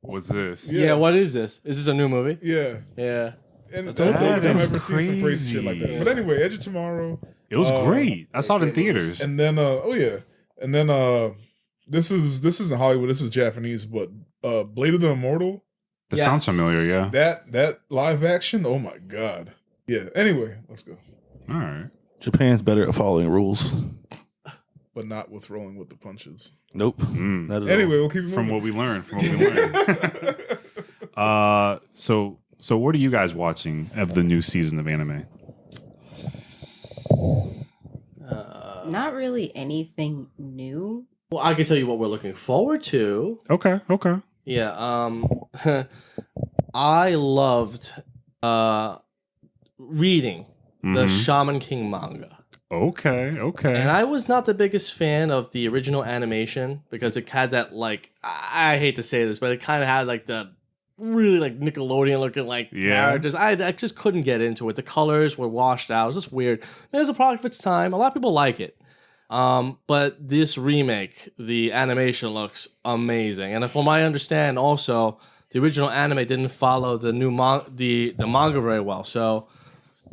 What's this? Yeah. Yeah, what is this? Is this a new movie? yeah. Yeah. And That that's the only time is I've ever seen some crazy shit like that. crazy. But anyway, Edge of Tomorrow. It was great. I saw it in theaters. And then this isn't Hollywood, this is Japanese, but Blade of the Immortal, That Yes. sounds familiar, yeah. that live action, oh my god. Yeah. Anyway, let's go. All right. Japan's better at following rules. But not with rolling with the punches. Nope. Mm. Not at Anyway, all. we'll keep it From moving. what we learned. So what are you guys watching of the new season of anime? Not really anything new. Well, I can tell you what we're looking forward to. Okay. Yeah. I loved reading the Mhm. Shaman King manga. Okay. And I was not the biggest fan of the original animation because it had that, like, I hate to say this, but it kind of had like the really like Nickelodeon looking like Yeah. characters. I just couldn't get into it. The colors were washed out. It was just weird. It was a product of its time. A lot of people like it. But this remake, the animation looks amazing. And from what I understand, also the original anime didn't follow the new the manga very well. So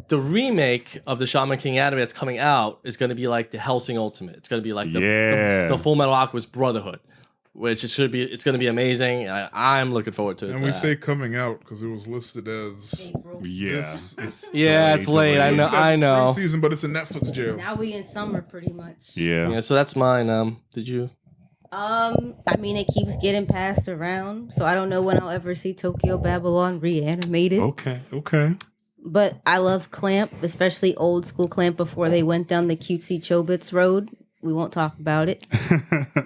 the remake of the Shaman King anime that's coming out is going to be like the Hellsing Ultimate. It's going to be like the Full Metal Alchemist Brotherhood, which it's going to be amazing. And I'm looking forward to it. And we say coming out because it was listed as April. Yeah. It's Yeah, it's late. I know. I know. spring season, but it's a Netflix jail. Now we in summer pretty much. Yeah. Yeah, so that's mine. Did you? I mean, it keeps getting passed around, so I don't know when I'll ever see Tokyo Babylon reanimated. Okay. But I love Clamp, especially old school Clamp before they went down the cutesy Chobits road. We won't talk about it.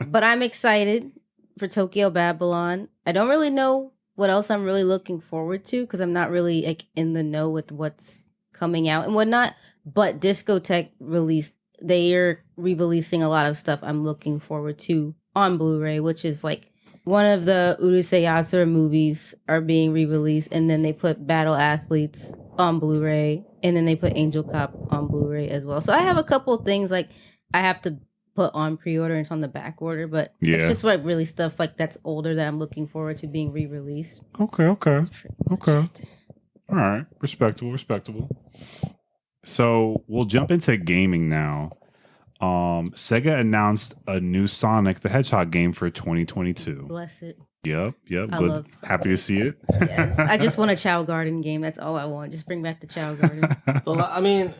But I'm excited for Tokyo Babylon. I don't really know what else I'm really looking forward to because I'm not really like in the know with what's coming out and whatnot. But Discotheque released, they are re-releasing a lot of stuff I'm looking forward to on Blu-ray, which is like one of the Urusei Yatsura movies are being re-released, and then they put Battle Athletes on Blu-ray, and then they put Angel Cop on Blu-ray as well. So I have a couple of things like I have to put on pre-order and it's on the back order, but it's Yeah. just like really stuff like that's older that I'm looking forward to being re-released. Okay. That's pretty much Okay. it. All right. Respectable. So we'll jump into gaming now. Sega announced a new Sonic the Hedgehog game for 2022. Bless it. Yep. I Good. love Happy to see it. Yes. I just want a Chow Garden game. That's all I want. Just bring back the Chow Garden. I mean,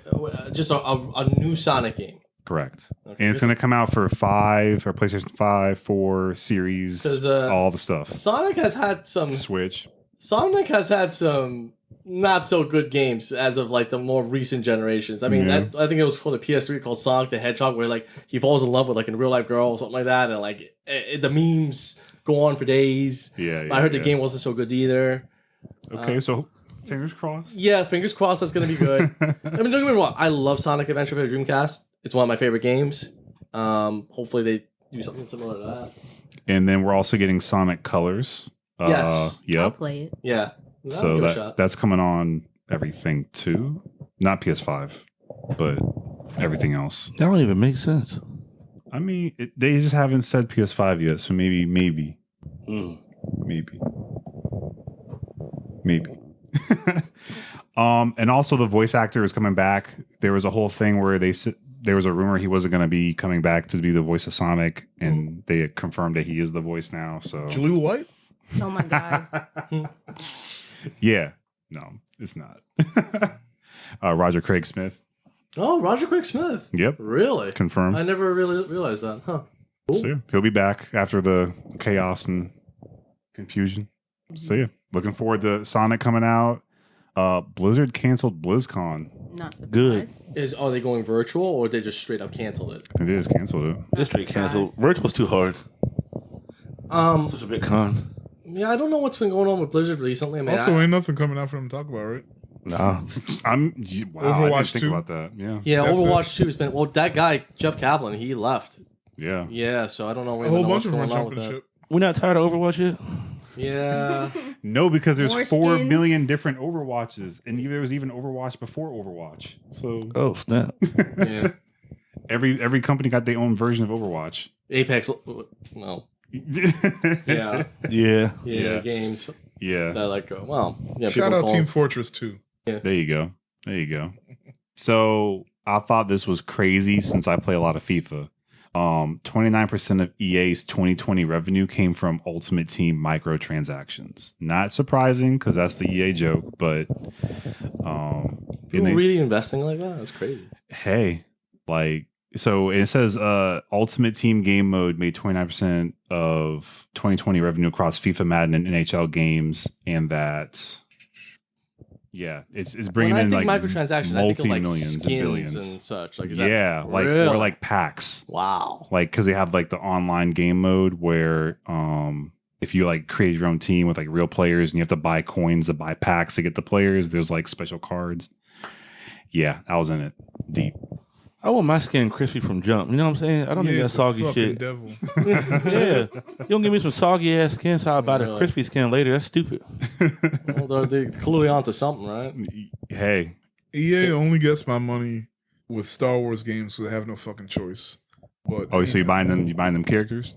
just a new Sonic game. Correct. Okay, And it's going to come out for 5 or PlayStation 5, 4, Series, 'Cause, all the stuff. Sonic has had some not so good games as of like the more recent generations. I mean, Yeah. I think it was for the PS3 called Sonic the Hedgehog, where like he falls in love with like a real life girl or something like that, and like the memes go on for days. Yeah. But I heard the game wasn't so good either. Okay, so fingers crossed. Yeah, fingers crossed that's gonna be good. I mean, don't get me wrong. I love Sonic Adventure for the Dreamcast. It's one of my favorite games. Hopefully they do something similar to that. And then we're also getting Sonic Colors. Yes. I'll Yep. play it. Yeah. So that's coming on everything too. Not PS5, but everything else. That don't even make sense. I mean, they just haven't said PS5 yet, so maybe. Mm. And also the voice actor is coming back. There was a whole thing where there was a rumor he wasn't going to be coming back to be the voice of Sonic, and they had confirmed that he is the voice now. So Jaleel White? Oh my god. yeah, no, it's not. Roger Craig Smith. Oh, Roger Craig Smith. Yep, Really? confirmed. I never really realized that. Huh. Cool. So yeah, he'll be back after the chaos and confusion. So yeah, looking forward to Sonic coming out. Blizzard canceled BlizzCon. Not surprised. Good. Are they going virtual or they just straight up canceled it? They just canceled it. This straight canceled. Virtual's too hard. Such a big con. Yeah, I don't know what's been going on with Blizzard recently. I mean, Also, ain't nothing coming out for them to talk about, right? Nah. Wow, I Overwatch didn't think 2? about that. Yeah. yeah, That's Overwatch 2 has been. Well, that guy Jeff Kaplan, he left. Yeah. Yeah, so I don't know. A whole bunch what's of them are going on with jumping that. ship. We're not tired of Overwatch yet? Yeah. No, because there's More 4 skins. million different Overwatches, and there was even Overwatch before Overwatch. So Oh, snap. Yeah. every company got their own version of Overwatch. Apex. No. yeah. Yeah. Yeah. Yeah. Games Yeah. that like well. Yeah. Shout people out call Team them- Fortress 2. There you go. There you go. So I thought this was crazy since I play a lot of FIFA. 29% of EA's 2020 revenue came from Ultimate Team microtransactions. Not surprising because that's the EA joke, but People really investing like that? That's crazy. hey, like so it says Ultimate Team game mode made 29% of 2020 revenue across FIFA, Madden, and NHL games, and that it's bringing When I in think like microtransactions, I think of like multi-millions and skins billions. and such. Like, is Yeah, that like really? or like packs. Wow. Like because they have like the online game mode where if you like create your own team with like real players and you have to buy coins to buy packs to get the players, there's like special cards. Yeah, I was in it deep. I want my skin crispy from jump. You know what I'm saying? I don't need that it's the soggy fucking shit. devil. Yeah. You don't give me some soggy ass skin, so I'll buy the Really? crispy skin later. That's stupid. Well, they're clearly onto something, right? Hey, EA only gets my money with Star Wars games, so they have no fucking choice. But oh, so you buying them characters?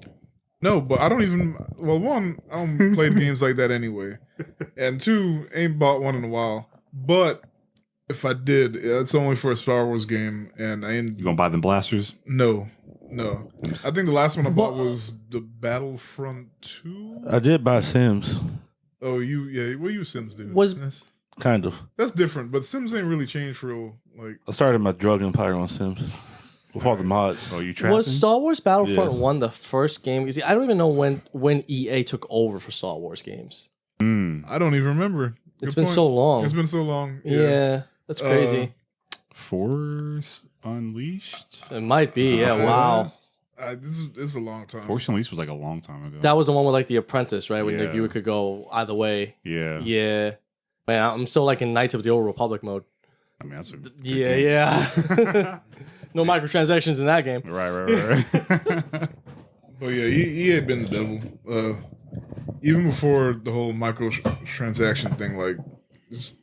No, but I don't even. Well, one, I don't play games like that anyway, and two, ain't bought one in a while. But if I did, it's only for a Star Wars game, and I ain't. You gonna buy them blasters? No. I think the last one I bought was the Battlefront 2. I did buy Sims, Oh, you Sims dude. Was- kind of. That's different, but Sims ain't really changed real. Like, I started my drug empire on Sims with all the mods. Oh, you trapping? Was Star Wars Battlefront Yeah. 1 the first game? You see, I don't even know when EA took over for Star Wars games. I don't even remember. It's Good been point. so long. It's been so long. Yeah, that's crazy. Force Unleashed? It might be. Yeah, wow. This is a long time. Force Unleashed was like a long time ago. That was the one with like the Apprentice, right? When like, Yeah. you could go either way. yeah. Yeah. Man, I'm still like in Knights of the Old Republic mode. I mean, that's a good Yeah, game. yeah. No microtransactions in that game. Right. But yeah, EA had been the devil. Even before the whole microtransaction thing, like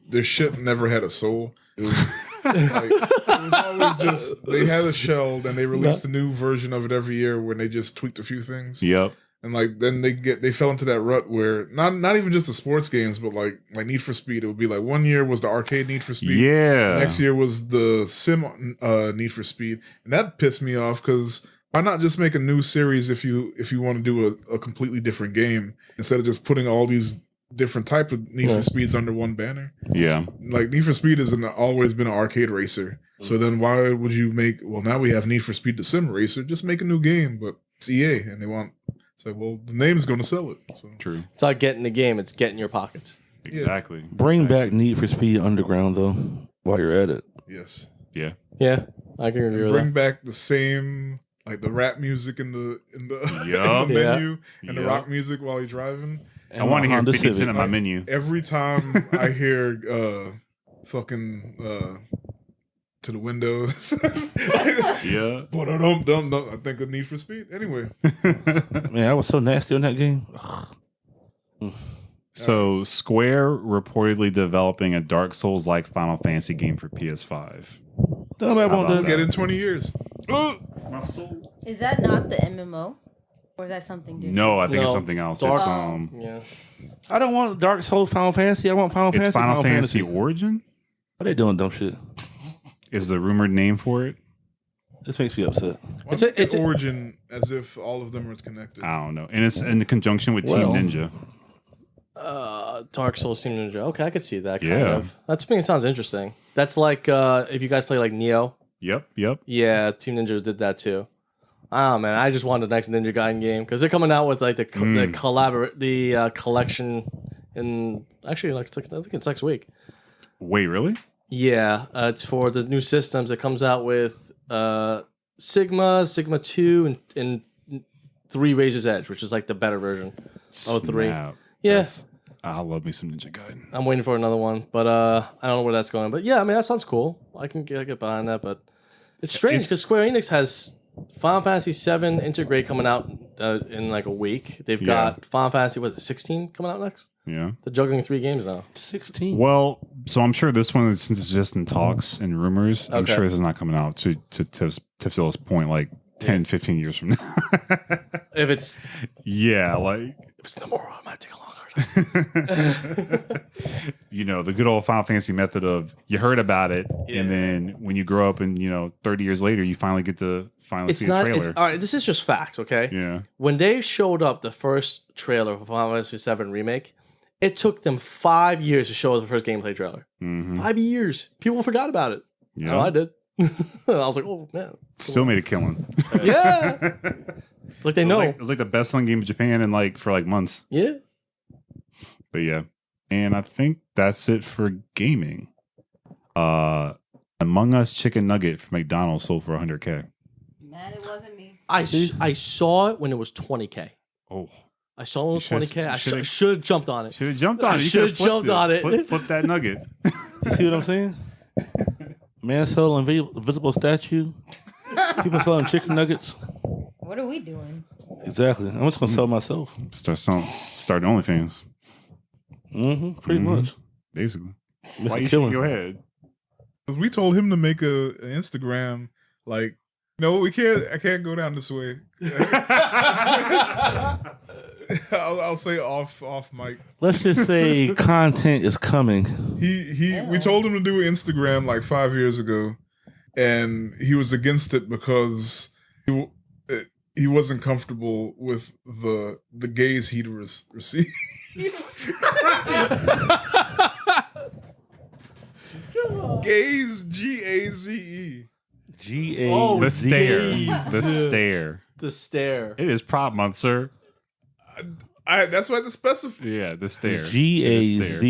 their shit never had a soul. It was it was always just they had a shell, and they released a new version of it every year when they just tweaked a few things. Yep. And like then they fell into that rut where not even just the sports games, but like Need for Speed. It would be like 1 year was the arcade Need for Speed. Yeah. Next year was the sim Need for Speed, and that pissed me off because why not just make a new series if you want to do a completely different game instead of just putting all these different type of Need for Speeds under one banner? Yeah. Like Need for Speed has always been an arcade racer, so then why would you make? Well, now we have Need for Speed the Sim Racer. Just make a new game, but it's EA, and they want. It's like, well, the name's going to sell it. So. True. It's not getting the game, it's getting your pockets. Exactly. Bring back Need for Speed Underground though, while you're at it. Yes. Yeah. Yeah, I can agree with Bring that. back the same like the rap music in the Yup. menu and the Yup. rock music while you're driving. I want to hear Honda 50 Cent Civic. in my menu. Every time I hear fucking to the windows, Yeah. but I think of Need for Speed. Anyway, Man, I was so nasty on that game. So Square reportedly developing a Dark Souls like Final Fantasy game for PS5. Nobody How want about that. get in 20 years. My soul. Is that not the MMO? Or is that something different? No, I think it's No. something else. Dark- It's Yeah. I don't want Dark Souls Final Fantasy. I want Final it's Fantasy. Final Fantasy Origin Why they doing dumb shit? is the rumored name for it. This makes me upset. It's a- Origin as if all of them are connected. I don't know, and it's in conjunction with Well. Team Ninja. Dark Souls Team Ninja. Okay, I could see that kind Yeah. of. That's me. Sounds interesting. That's like if you guys play like Neo. Yep. Yeah, Team Ninja did that too. Oh man, I just wanted the next Ninja Gaiden game because they're coming out with like the collection in actually like I think it's next week. Wait, really? Yeah, it's for the new systems. It comes out with Sigma 2, and 3 Razor's Edge, which is like the better version. Oh, 3. Snap. Yeah. I love me some Ninja Gaiden. I'm waiting for another one, but I don't know where that's going. But yeah, I mean that sounds cool. I can get behind that, but it's strange because Square Enix has Final Fantasy VII Integrate coming out in like a week. They've got Final Fantasy 16 coming out next. Yeah. They're juggling 3 games now. 16. Well, so I'm sure this one, since it's just in talks and rumors, I'm sure this is not coming out to Tiff's point like 10, 15 years from now. If it's like if it's Nomura, it might take longer. you know, the good old Final Fantasy method of you heard about it, and then when you grow up and 30 years later, you finally get to see a trailer. All right, this is just facts, okay? Yeah. When they showed up the first trailer for Final Fantasy VII Remake, it took them 5 years to show us the first gameplay trailer. 5 years. People forgot about it. Yeah. Oh, I did. I was like, oh man. Still made a killing. Yeah. It's like they know. It was like the best selling game in Japan for months. Yeah. But yeah. And I think that's it for gaming. Among Us chicken nugget from McDonald's sold for $100K. Man, it wasn't me. I saw it when it was 20 Oh. I saw it when it was 20K. I should've- should have jumped on it. Should have jumped on it. You should've could've flipped jumped on it. Flip that nugget. You see what I'm saying? Man selling invisible statue. People selling chicken nuggets. What are we doing? Exactly. I'm just gonna sell myself. Start OnlyFans. Pretty much. Basically. Make Why a you killing. shaking your head? Because we told him to make an Instagram like, no, we can't. I can't go down this way. I'll say off mic. Let's just say content is coming. We told him to do Instagram like 5 years ago, and he was against it because he wasn't comfortable with the gaze he'd receive. Gaze, Gaze. Oh, The stare. jeez. The stare. The stare. It is Prop Month, sir. That's why the specify. Yeah, the stare. GAZE.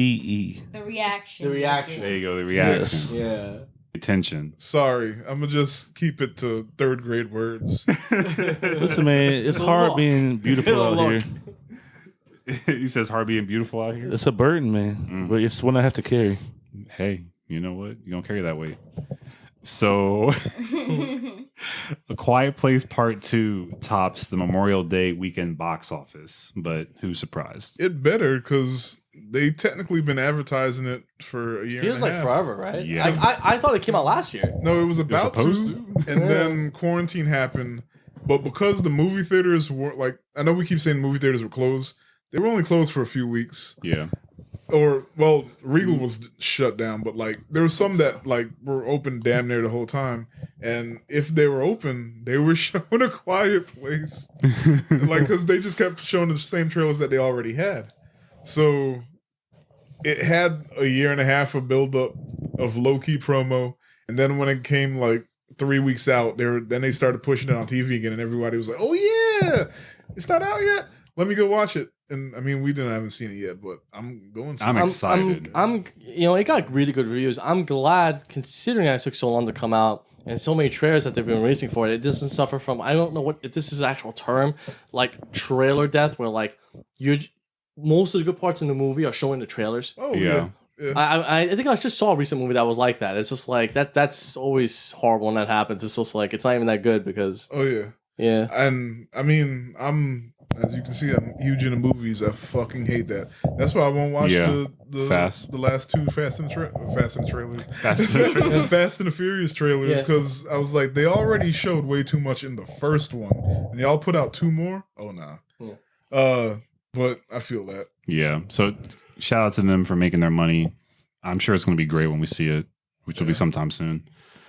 The reaction. The reaction. There you go, the reaction. Yes. Yeah. Attention. Sorry, I'm gonna just keep it to 3rd grade words. Listen, man, it's hard look. being beautiful out Look. here. He says hard being beautiful out here. It's a burden, man, but it's one I have to carry. Hey, you know what? You don't carry that weight. So, A Quiet Place Part 2 tops the Memorial Day weekend box office, but who's surprised? It better because they technically been advertising it for a year. Feels and a like half. forever, right? Yeah. I thought it came out last year. No, it was about supposed to, and then quarantine happened. But because the movie theaters were like, I know we keep saying movie theaters were closed. They were only closed for a few weeks. Yeah. Or Regal was shut down, but like there was some that like were open damn near the whole time. And if they were open, they were showing A Quiet Place, like because they just kept showing the same trailers that they already had. So it had a year and a half of build up of low key promo, and then when it came like 3 weeks out, then they started pushing it on TV again, and everybody was like, "Oh yeah, it's not out yet. Let me go watch it." And I mean, we haven't seen it yet, but I'm going to. I'm excited. I'm it got really good reviews. I'm glad, considering it took so long to come out and so many trailers that they've been releasing for it. It doesn't suffer from, I don't know if this is an actual term, like trailer death, where like most of the good parts in the movie are showing the trailers. Oh Yeah. yeah. I think I just saw a recent movie that was like that. It's just like that's always horrible when that happens. It's just like it's not even that good because Oh yeah. yeah. And I mean, as you can see, I'm huge into movies. I fucking hate that. That's why I won't watch the last 2 Fast and the trailers. Fast and the Furious trailers, because I was like, they already showed way too much in the first one, and y'all put out 2 more. Oh nah. Yeah. But I feel that. Yeah. So shout out to them for making their money. I'm sure it's going to be great when we see it, which will be sometime soon.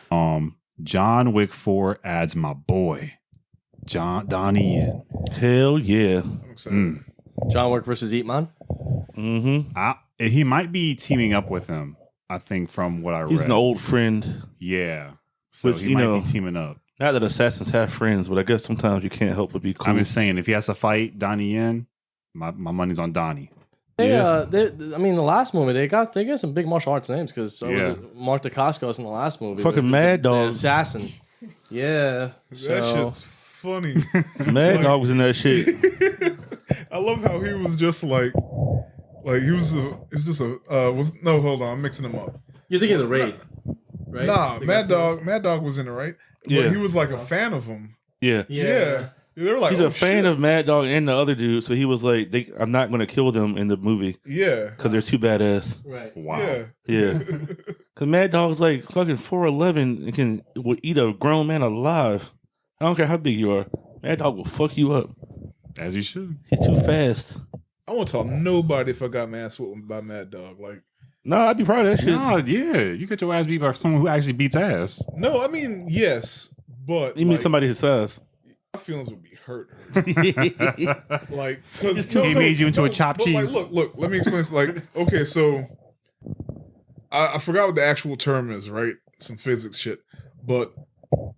John Wick 4 adds my boy, Donnie Yen. Hell yeah. I'm excited. John Wick versus Ip Man. He might be teaming up with him, I think, from what I read. He's an old friend. Yeah. So Which, he might be teaming up. Not that assassins have friends, but I guess sometimes you can't help but be cool. I'm just saying, if he has to fight Donnie Yen, my money's on Donnie. I mean, the last movie they got some big martial arts names because was it Mark Dacascos in the last movie? Fucking Mad Dog. The assassin. Yeah. That So shit's funny. Mad Dog was in that shit. I love how he was just like he was just a no, hold on, I'm mixing them up. You're thinking of the raid, right? Nah, The Mad guy- Dog was in it, right? Yeah. But he was like a fan of him. Yeah. Yeah. They were like, He's oh, a fan shit. of Mad Dog and the other dude, so he was like, "I'm not going to kill them in the movie Yeah. because they're too badass." Right. Wow. Yeah. Yeah, because Mad Dog's like fucking 4'11" and will eat a grown man alive. I don't care how big you are. Mad Dog will fuck you up. As you should. He's too fast. I won't tell nobody if I got my ass whooped by Mad Dog. Like, No, I'd be proud of that shit. No, yeah. You get your ass beat by someone who actually beats ass. no, I mean, yes, but You mean like, somebody his size? my feelings would be hurt. Yeah. Like, because He made you into a chopped cheese. Like, look, let me explain this. Like, okay, so I forgot what the actual term is, right? Some physics shit. But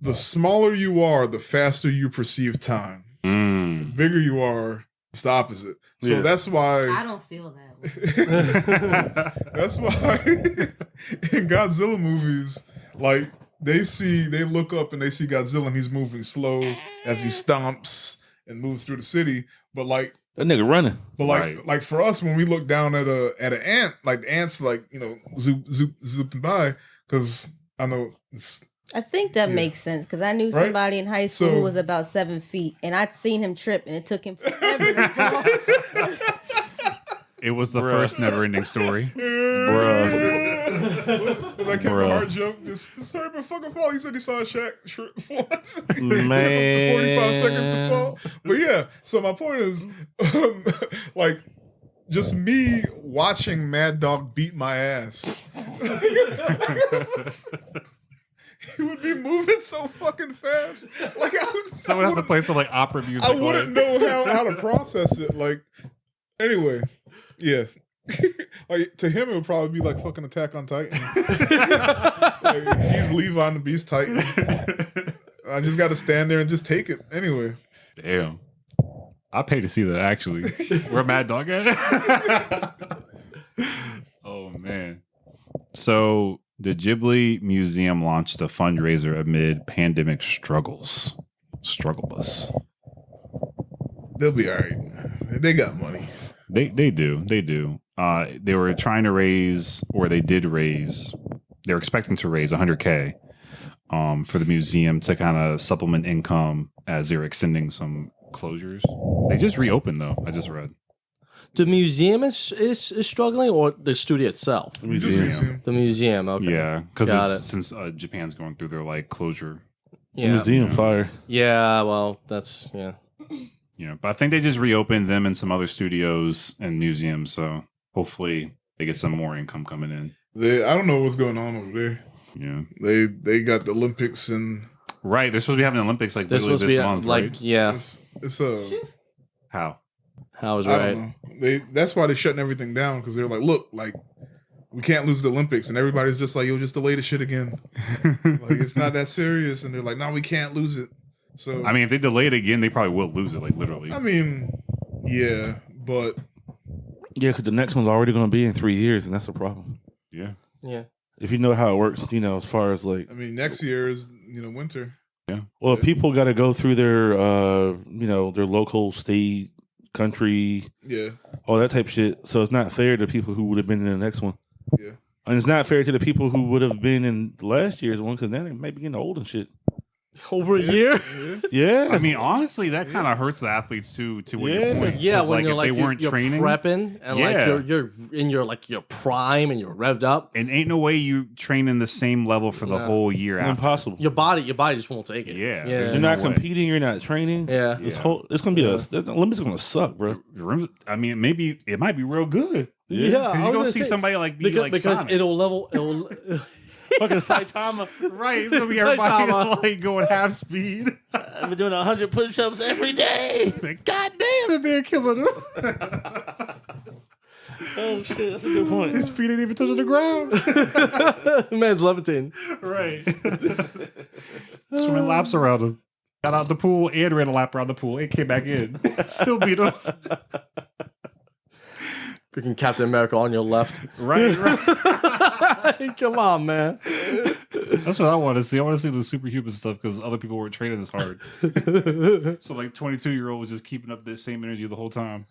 the smaller you are, the faster you perceive time. The bigger you are, it's the opposite. So Yeah. that's why. I don't feel that way. That's why in Godzilla movies, like they look up and they see Godzilla and he's moving slow as he stomps and moves through the city. But like, That nigga running. Right. like for us, when we look down at an ant, like the ants, like zooping by, because I know it's I think that Yeah. makes sense because I knew Right? somebody in high school So- who was about 7 feet, and I'd seen him trip, and it took him forever to fall. It was the Bruh. first never-ending story. Bruh. That Kevin Bruh. Hart joke. Just hurry up and fucking fall. He said he saw Shaq trip once. It took him Man. 45 seconds to fall. But yeah, so my point is, like, just me watching Mad Dog beat my ass. He would be moving so fucking fast. Like, Someone have to play some like opera music. I on wouldn't it. know how to process it. Like, anyway, yeah. Like to him, it would probably be like fucking Attack on Titan. Like, he's Levi and the Beast Titan. I just got to stand there and just take it. Anyway, Damn. I pay to see that actually. Where Mad Dog at? Oh man. So the Ghibli Museum launched a fundraiser amid pandemic struggles. Struggle bus. they'll be all right. They got money. They do. They were trying to raise, or they did raise. They were expecting to raise $100K for the museum to kind of supplement income as they were extending some closures. They just reopened though. I just read. The museum is struggling, or the studio itself? Just Museum. museum. The museum. Okay. Yeah, Got because it. since Japan's going through their like closure. Yeah. Museum fire. Yeah. Well, that's yeah. Yeah, but I think they just reopened them and some other studios and museums. So hopefully they get some more income coming in. I don't know what's going on over there. Yeah, They got the Olympics and right. They're supposed to be having the Olympics like This literally supposed to this be month, like right? yeah. it's How? How was I right? don't know. That's why they're shutting everything down because they're like, look, like we can't lose the Olympics, and everybody's just like, yo, just delay the shit again. Like it's not that serious, and they're like, no, we can't lose it. So I mean, if they delay it again, they probably will lose it, like literally. I mean, yeah, but Yeah, because the next one's already going to be in 3 years, and that's the problem. Yeah. Yeah. If you know how it works, you know, as far as like, I mean, next year is winter. well, people got to go through their, their local, state, country, Yeah, all that type of shit. So it's not fair to people who would have been in the next one. yeah. And it's not fair to the people who would have been in last year's one because then they might be getting old and shit. Over a year. Yeah. Yeah. I mean, honestly, that kind of hurts the athletes too. To what Yeah. your point. Yeah, 'Cause, when you're if like they weren't you're training, prepping and Yeah. like you're in your like your prime and you're revved up. and ain't no way you train in the same level for the No. whole year after. impossible. Your body just won't take it. Yeah, Yeah. You're no not way. competing. You're not training. Yeah. It's Yeah. it's gonna be the Olympics are gonna suck, bro. I mean, maybe it might be real good. Yeah, Because I you was go gonna see say, somebody like be like because Sonic. it'll Fucking Saitama. Right, it's gonna be It's like everybody Tama. like going half speed. I've been doing 100 push-ups every day. God damn, that man killing him. Oh shit, that's a good point. His feet ain't even touching the ground. man's levitating. Right. Swimming laps around him. Got out the pool and ran a lap around the pool and came back in. Still beat him. Freaking Captain America on your left. Right. Come on, man. That's what I want to see. I want to see the superhuman stuff because other people weren't training this hard. So like 22-year-old was just keeping up the same energy the whole time.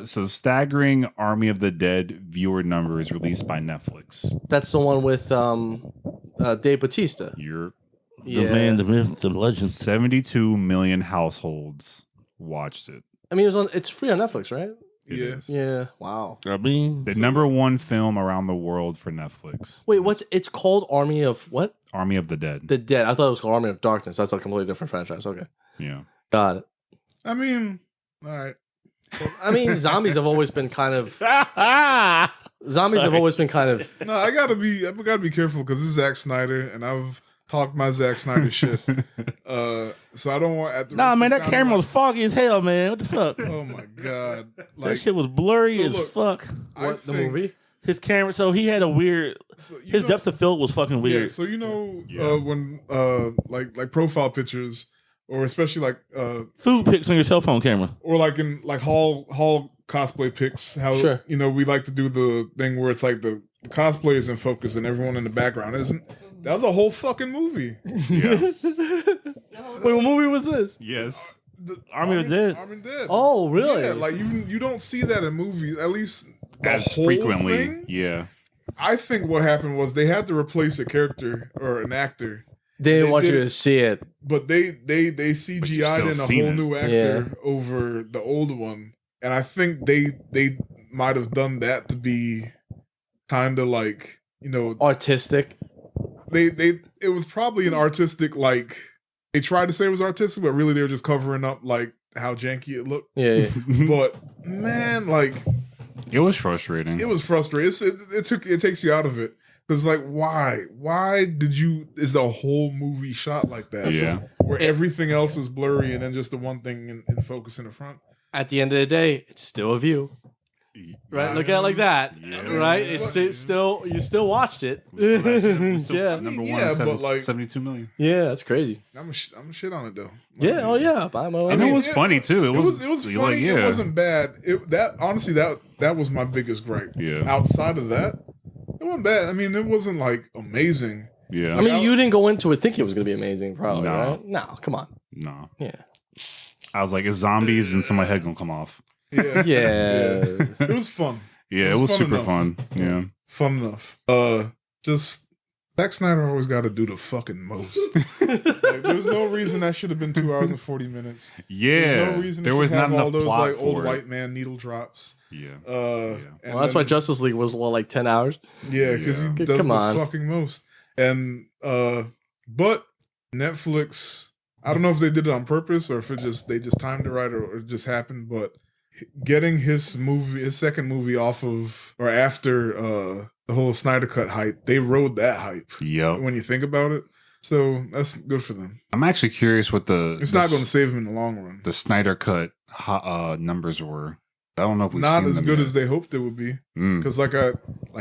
So staggering Army of the Dead viewer numbers released by Netflix. That's the one with Dave Bautista. You're The man, the myth, the legend. 72 million households watched it. I mean, it's free on Netflix, right? It Yeah. is. Yeah. Wow. I mean, The number one film around the world for Netflix. Wait, what? It's called Army of what? Army of the Dead. The Dead. I thought it was called Army of Darkness. That's a completely different franchise. Okay. Yeah. Got it. I mean, all right. I mean, zombies have always been kind of. Zombies have always been kind of. No, I gotta be careful because this is Zack Snyder, and I've talked my Zack Snyder shit. So I don't want at the nah, risk man, of that sounding camera like- was foggy as hell, man. What the fuck? Oh my god! That shit was blurry so as look, fuck. I What, the think- movie? His camera, so he had a weird. so you His know- depth of field was fucking Yeah, weird. so you know Yeah. when like profile pictures, or especially like Food pics on your cell phone camera. or like in like hall cosplay pics, how Sure. you know we like to do the thing where it's like the cosplay is in focus and everyone in the background isn't. That was a whole fucking movie. Yeah. Wait, what movie was this? Yes. The Army of the Dead. Army of the Dead. Oh, really? Yeah, like you don't see that in movies, at least the As whole frequently. thing. Yeah. I think what happened was they had to replace a character or an actor, They didn't They want you did to see it. but they CGI'd in still a seen whole it. new actor over the old one, and I think they might have done that to be kind of like Artistic. it was probably an artistic, like they tried to say it was artistic, but really they were just covering up like how janky it looked. Yeah. But man, like It was frustrating. it was frustrating. It takes you out of it. Because like, why did you? Is the whole movie shot like that? Yeah. where everything else is blurry and then just the one thing in focus in the front. At the end of the day, it's still a view. Right? Look at it like that. Yeah. Right? It's still you still watched it. We still Yeah. number one, Yeah, but like- 72 million. Yeah, that's crazy. I'm a shit on it though. Yeah, oh yeah. Buy my And mean, it was it- funny too. It was like, funny. yeah. It wasn't bad. Honestly that was my biggest gripe. Yeah. Outside of that, it wasn't bad. I mean, it wasn't like amazing. Yeah. I mean, you didn't go into it thinking it was going to be amazing, probably, No. right? No, come on. No. Yeah. I was like, it's zombies and somebody's head gonna come off. Yeah. Yeah. It was fun. Yeah, it was fun super enough. fun. Yeah. Fun enough. Just Zack Snyder always got to do the fucking most. Like, there's no reason that should have been 2 hours and 40 minutes. Yeah. There's no reason there it was should not have all enough those plot like old for white it. man needle drops. Yeah. And Well, that's why then- Justice League was, like 10 hours? Yeah, because Yeah. he does Come the on. fucking most. And but Netflix, I don't know if they did it on purpose or if they just timed it right or it just happened, but getting his second movie off of or after the whole Snyder Cut hype, they rode that hype Yep. when you think about it. So that's good for them. I'm actually curious what It's not going to save them in the long run. the Snyder Cut numbers were. I don't know if we've Not seen as them good yet. as they hoped it would be. Mm. Because like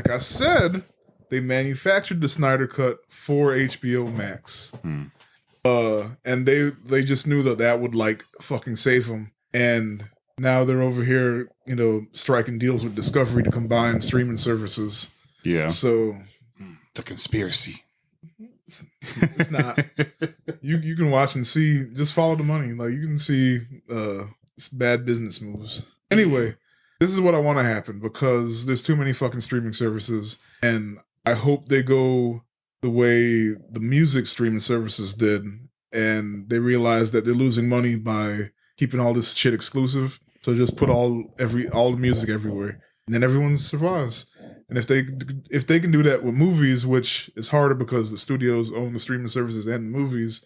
I said, they manufactured the Snyder Cut for HBO Max. Mm. And they just knew that would like fucking save them. And now they're over here, striking deals with Discovery to combine streaming services. Yeah. So It's a conspiracy. it's not. You can watch and see. Just follow the money. Like you can see it's bad business moves. Anyway, this is what I want to happen because there's too many fucking streaming services, and I hope they go the way the music streaming services did, and they realize that they're losing money by keeping all this shit exclusive. So just put all the music everywhere, and then everyone survives. And if they can do that with movies, which is harder because the studios own the streaming services and the movies,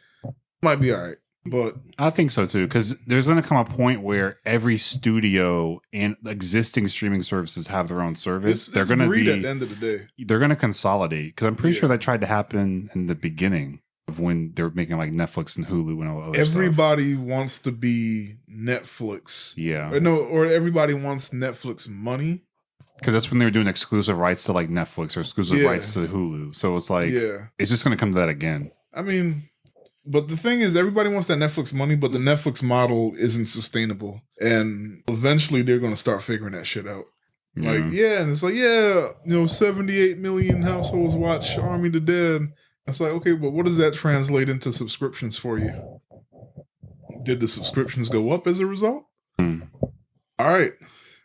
might be all right. But I think so too, because there's going to come a point where every studio and existing streaming services have their own service. it's They're going to greed be. at the end of the day. They're going to consolidate because I'm pretty Yeah. sure that tried to happen in the beginning of when they were making like Netflix and Hulu and all that other stuff. Everybody wants to be Netflix. Yeah, Or everybody wants Netflix money. because that's when they were doing exclusive rights to like Netflix or exclusive Yeah. rights to Hulu. So it's like Yeah. it's just going to come to that again. I mean, but the thing is, everybody wants that Netflix money, but the Netflix model isn't sustainable. And eventually they're going to start figuring that shit out. Like, yeah, and it's like, yeah, 78 million households watch Army of the Dead. It's like, okay, but what does that translate into subscriptions for you? Did the subscriptions go up as a result? All right.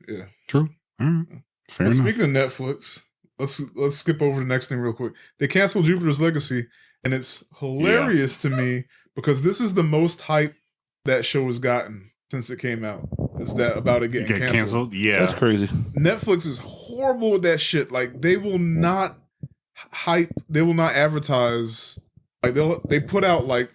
Yeah. True. All right. Fair But enough. speaking of Netflix, let's skip over the next thing real quick. They canceled Jupiter's Legacy, and it's hilarious to me because this is the most hype that show has gotten since it came out. Is that about it getting canceled? Yeah. That's crazy. Netflix is horrible with that shit. Like, they will not hype, they will not advertise. Like, they put out like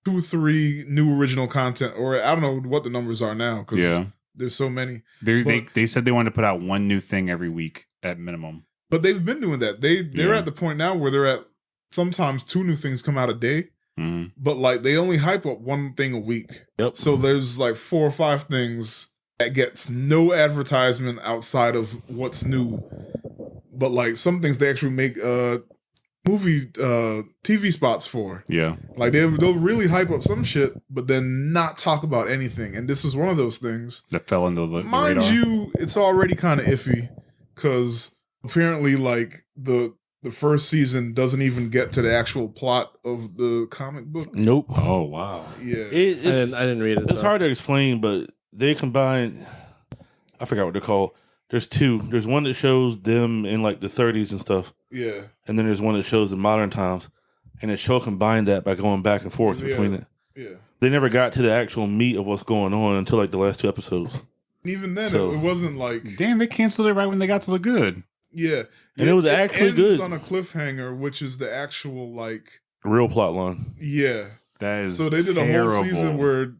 2-3 new original content, or I don't know what the numbers are now because there's so many. They said they wanted to put out one new thing every week at minimum. But they've been doing that. They're at the point now where they're at sometimes 2 new things come out a day. Mm-hmm. But like they only hype up one thing a week. Yep. So there's like 4 or 5 things that gets no advertisement outside of what's new. But like some things they actually make movie TV spots for. Yeah. Like they'll really hype up some shit, but then not talk about anything. And this is one of those things That fell into the mind radar. you, it's already kind of iffy because apparently like the first season doesn't even get to the actual plot of the comic book. Nope. Oh, wow. Yeah. It's, I didn't read it. It's hard to explain, but they combine. I forgot what they're called. There's 2. There's one that shows them in like the 30s and stuff, Yeah. and then there's one that shows in modern times. And the show combined that by going back and forth between it. Yeah. They never got to the actual meat of what's going on until like the last 2 episodes. Even then, So- it wasn't like Damn, they canceled it right when they got to the good. yeah, And it was actually ends good. on a cliffhanger, which is the actual like Real plot line. yeah. That is So they did a terrible. whole season where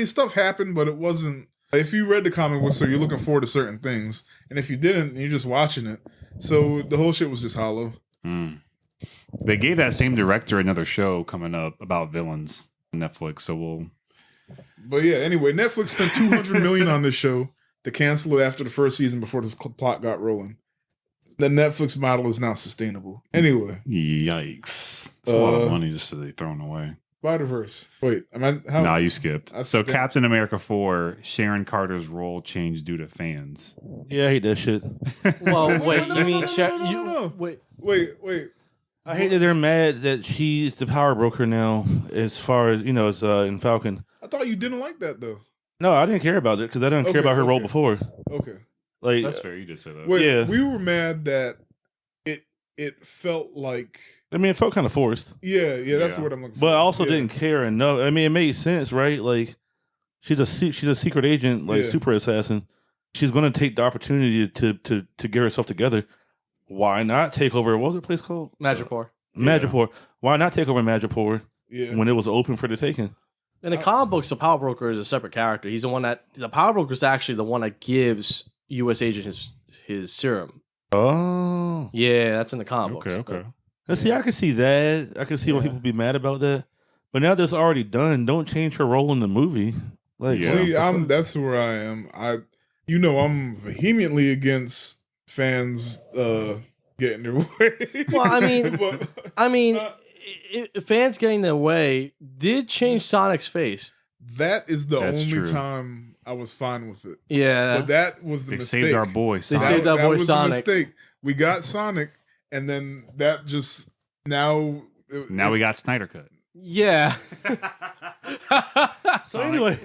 stuff happened, but it wasn't. If you read the comic book, so you're looking forward to certain things, and if you didn't, you're just watching it. So the whole shit was just hollow. They gave that same director another show coming up about villains on Netflix, so we'll... But yeah, anyway, Netflix spent $200 million on this show to cancel it after the first season before this plot got rolling. The Netflix model is not sustainable. Anyway, Yikes. It's a lot of money just to be thrown away. Spider-Verse. Wait, how? Nah, you skipped. I So skipped. Captain America 4, Sharon Carter's role changed due to fans. Yeah, I hate that shit. Well, wait, No, you mean no. wait? Wait. I hate that they're mad that she's the power broker now, as far as, as in Falcon. I thought you didn't like that though. No, I didn't care about it because I didn't care about her role Okay. before. Okay. Like, That's fair. You did say that. Wait, Yeah. we were mad that it felt like I mean, it felt kind of forced, yeah, that's Yeah. what I'm looking for. but I also Yeah. didn't care enough. I mean, it made sense, right? Like, she's a secret agent, like Yeah. super assassin. She's going to take the opportunity to get herself together. Why not take over? What was the place called? Madripoor. Madripoor. Why not take over Madripoor Yeah. when it was open for the taking? In the comic books, the Power Broker is a separate character. He's the Power Broker is actually the one that gives U.S. Agent his serum. Oh, Yeah, that's in the comic books. Okay. let's see. I can see that. I can see why Yeah. people be mad about that. But now that's already done. Don't change her role in the movie. Like, Yeah. See, that's where I am. I'm vehemently against fans getting their way. Well, I mean, But- fans getting their way did change Sonic's face. that is the That's only true. time I was fine with it. Yeah. But that was the They mistake. saved our boy. They Sonic. saved our boy was the Sonic. mistake. We got Sonic, and then that just now. Now we got Snyder Cut. Yeah. So anyway,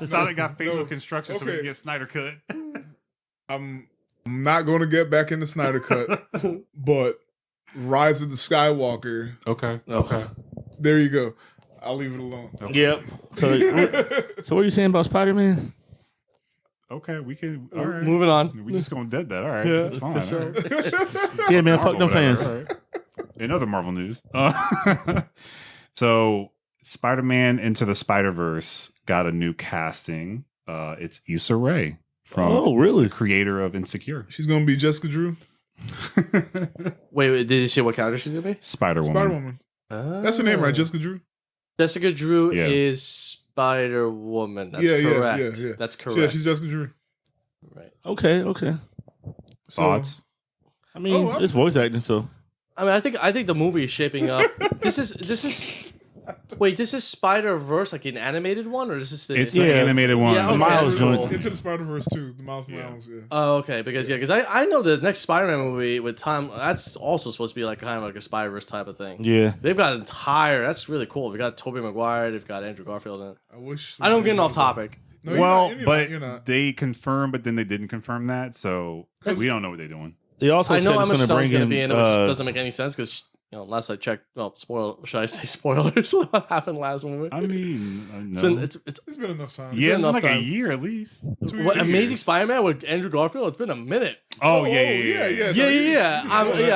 Sonic got facial No. construction so we Okay. can get Snyder Cut. I'm not going to get back into Snyder Cut, but Rise of the Skywalker. Okay. Okay. There you go. I'll leave it alone. yep. So what are you saying about Spider-Man? Okay, we can. All right. Moving on. We just gonna dead that. All right. Yeah. That's fine. So- All right. Yeah, man, fuck Marvel, them whatever, fans. all right. In other Marvel news, so Spider-Man Into the Spider-Verse got a new casting. It's Issa Rae from Oh, really? the creator of Insecure. She's going to be Jessica Drew, Wait, did you say what character she's gonna be? Spider-Woman. Spider-Woman. That's her name, right? Jessica Drew? Jessica Drew Yeah. is Spider-Woman. That's Yeah, yeah, correct. yeah. That's Yeah, correct. she's Jessica Drew. Right. Okay. So, Thoughts? I mean, it's voice acting, so I mean, I think the movie is shaping up. This is Wait, this is Spider-Verse, like an animated one, or is this the? It's the animated one. Yeah, okay, Miles that's joint. cool. Into the Spider-Verse too. The Miles Morales. Yeah. Oh, okay. Because I know the next Spider-Man movie with Tom. That's also supposed to be like kind of like a Spider-Verse type of thing. Yeah. They've got entire. That's really cool. They've got Tobey Maguire. They've got Andrew Garfield in it. I wish. I don't get off topic. No, you're Well, not, you're but not, you're not. they confirmed, but then they didn't confirm that, so we don't know what they're doing. They also I said know it's Emma going to Stone's bring going in. to be in it, which doesn't make any sense because last I checked, should I say spoilers? What happened last movie? I mean, I It's know. been it's It's been enough time. yeah, it's been enough like a time. year at least. 2 what years. Amazing Spider-Man with Andrew Garfield. It's been a minute. Oh, yeah.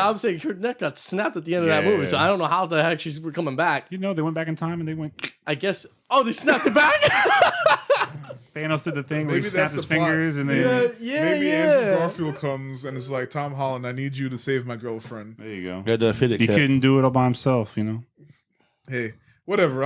I'm saying her neck got snapped at the end of that Yeah. movie, so I don't know how the heck she's coming back. You know, they went back in time and they went. I guess. Oh, they snapped it back. Thanos did the thing where Maybe he snapped that's his the plot. fingers and then. Maybe Andrew Garfield comes and it's like, Tom Holland, I need you to save my girlfriend. There you go. Got the fitted He cap. couldn't do it all by himself, you know. Hey, whatever.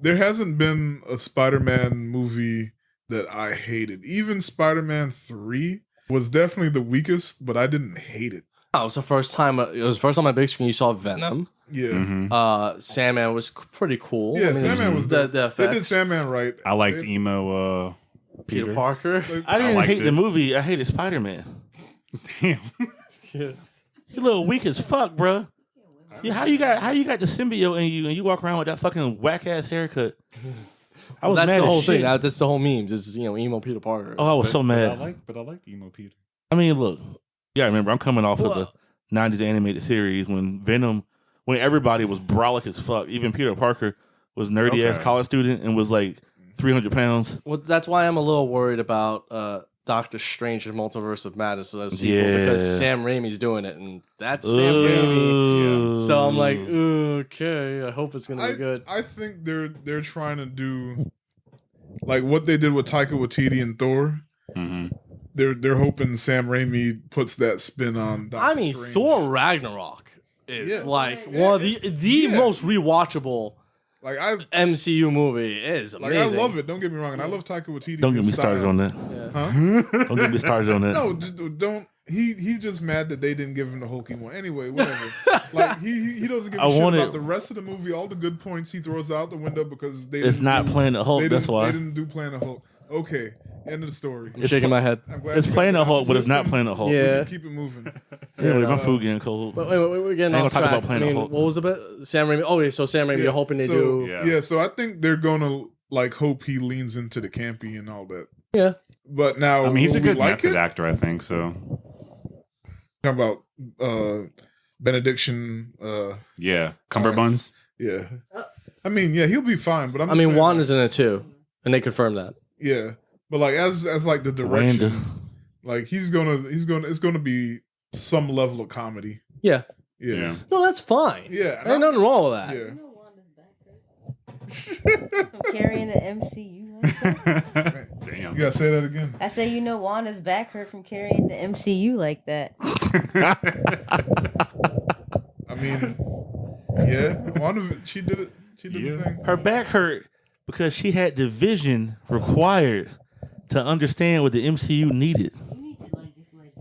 There hasn't been a Spider-Man movie that I hated. Even Spider-Man 3 was definitely the weakest, but I didn't hate it. Oh, it was the first time. It was the first time on big screen you saw Venom. Yeah. Mhm. Sandman was pretty cool. Yeah, I mean, Sandman was the dope. They did effects. Sandman right. I liked emo Peter Parker. I didn't liked hate it. the movie. I hated Spider-Man. Damn. Yeah. You little weak as fuck, bro. Yeah, how you got the symbiote in you and you walk around with that fucking whack ass haircut? I was That's mad the whole as shit. thing. That's the whole meme. Just emo Peter Parker. Oh, I was so mad. But I liked emo Peter. I mean, look, yeah, remember I'm coming off of the '90s animated series when everybody was brolic as fuck. Even Peter Parker was nerdy ass Okay. college student and was like 300 pounds. Well, that's why I'm a little worried about Doctor Strange and Multiverse of Madness as a sequel because Yeah. Sam Raimi's doing it, and that's Sam Raimi. Ooh. So I'm like, okay, I hope it's gonna be good. I think they're trying to do like what they did with Taika Waititi and Thor. Mm-hmm. They're hoping Sam Raimi puts that spin on Doctor I mean, Strange. Thor Ragnarok is Yeah. like one of the most rewatchable Like I MCU movie. It is like amazing. I love it. Don't get me wrong, and I love Taika Waititi. Don't get me his started style. on that. Huh? Don't get me started on that. No, don't. He's just mad that they didn't give him the Hulk he wanted. Anyway, whatever. Like he doesn't give a I shit wanted- about the rest of the movie. All the good points he throws out the window because they It's didn't not do, playing the Hulk. They That's didn't, why they didn't do playing the Hulk. Okay, end of the story. I'm shaking my head. I'm glad it's you got playing that the Hulk, but it's not system. playing the Hulk. Yeah. We can keep it moving. Anyway, my Uh, food getting cold. Wait, we're getting I ain't off gonna talk track. about playing I the mean, Hulk. what was it about Sam Raimi? Oh, yeah, so Sam Raimi, you're hoping they so, do. Yeah. So I think they're gonna like hope he leans into the campy and all that. Yeah. But now, I mean, he's a will we good like method it? actor, I think. So Talking about benediction. yeah, cumberbuns. Yeah. I mean, yeah, he'll be fine. But I'm. I just mean, saying, Wanda's in it too, and they confirmed that. Yeah, but like as like the direction, Wanda. like it's gonna be some level of comedy. Yeah. Yeah. Yeah. No, that's fine. Yeah. Ain't nothing wrong with that. Yeah. You know Wanda's back hurt from carrying the MCU. Like that. Damn. You gotta say that again. I say, you know, Wanda's back hurt from carrying the MCU like that. I mean, yeah, she did it. She did Yeah. the thing. Her back hurt because she had the vision required to understand what the MCU needed. You need to like just like.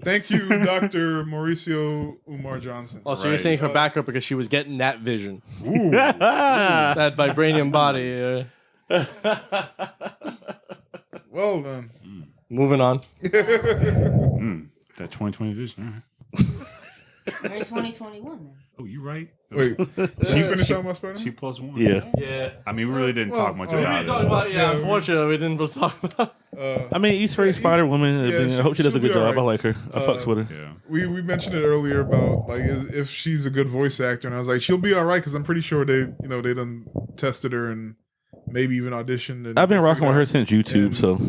Thank you, Dr. Mauricio Umar Johnson. Oh, so you're Right. saying her back up because she was getting that vision, Ooh. that vibranium body. Well then. Moving on. That 2020 vision. All right. We're in 2021 then. Oh, you right. Wait, she finished talking about Spider-Man? She +1. Yeah. Yeah. I mean, we really didn't Well, talk much we We about didn't it. talk about Yeah, unfortunately, we didn't talk about. I mean, Issa Rae Spider Woman. yeah, I hope she does a she'll be good job. alright. I like her. I fucks with her. Yeah. we mentioned it earlier about like if she's a good voice actor, and I was like, she'll be all right because I'm pretty sure they done tested her and maybe even auditioned. And I've been rocking with her figured since YouTube, And- so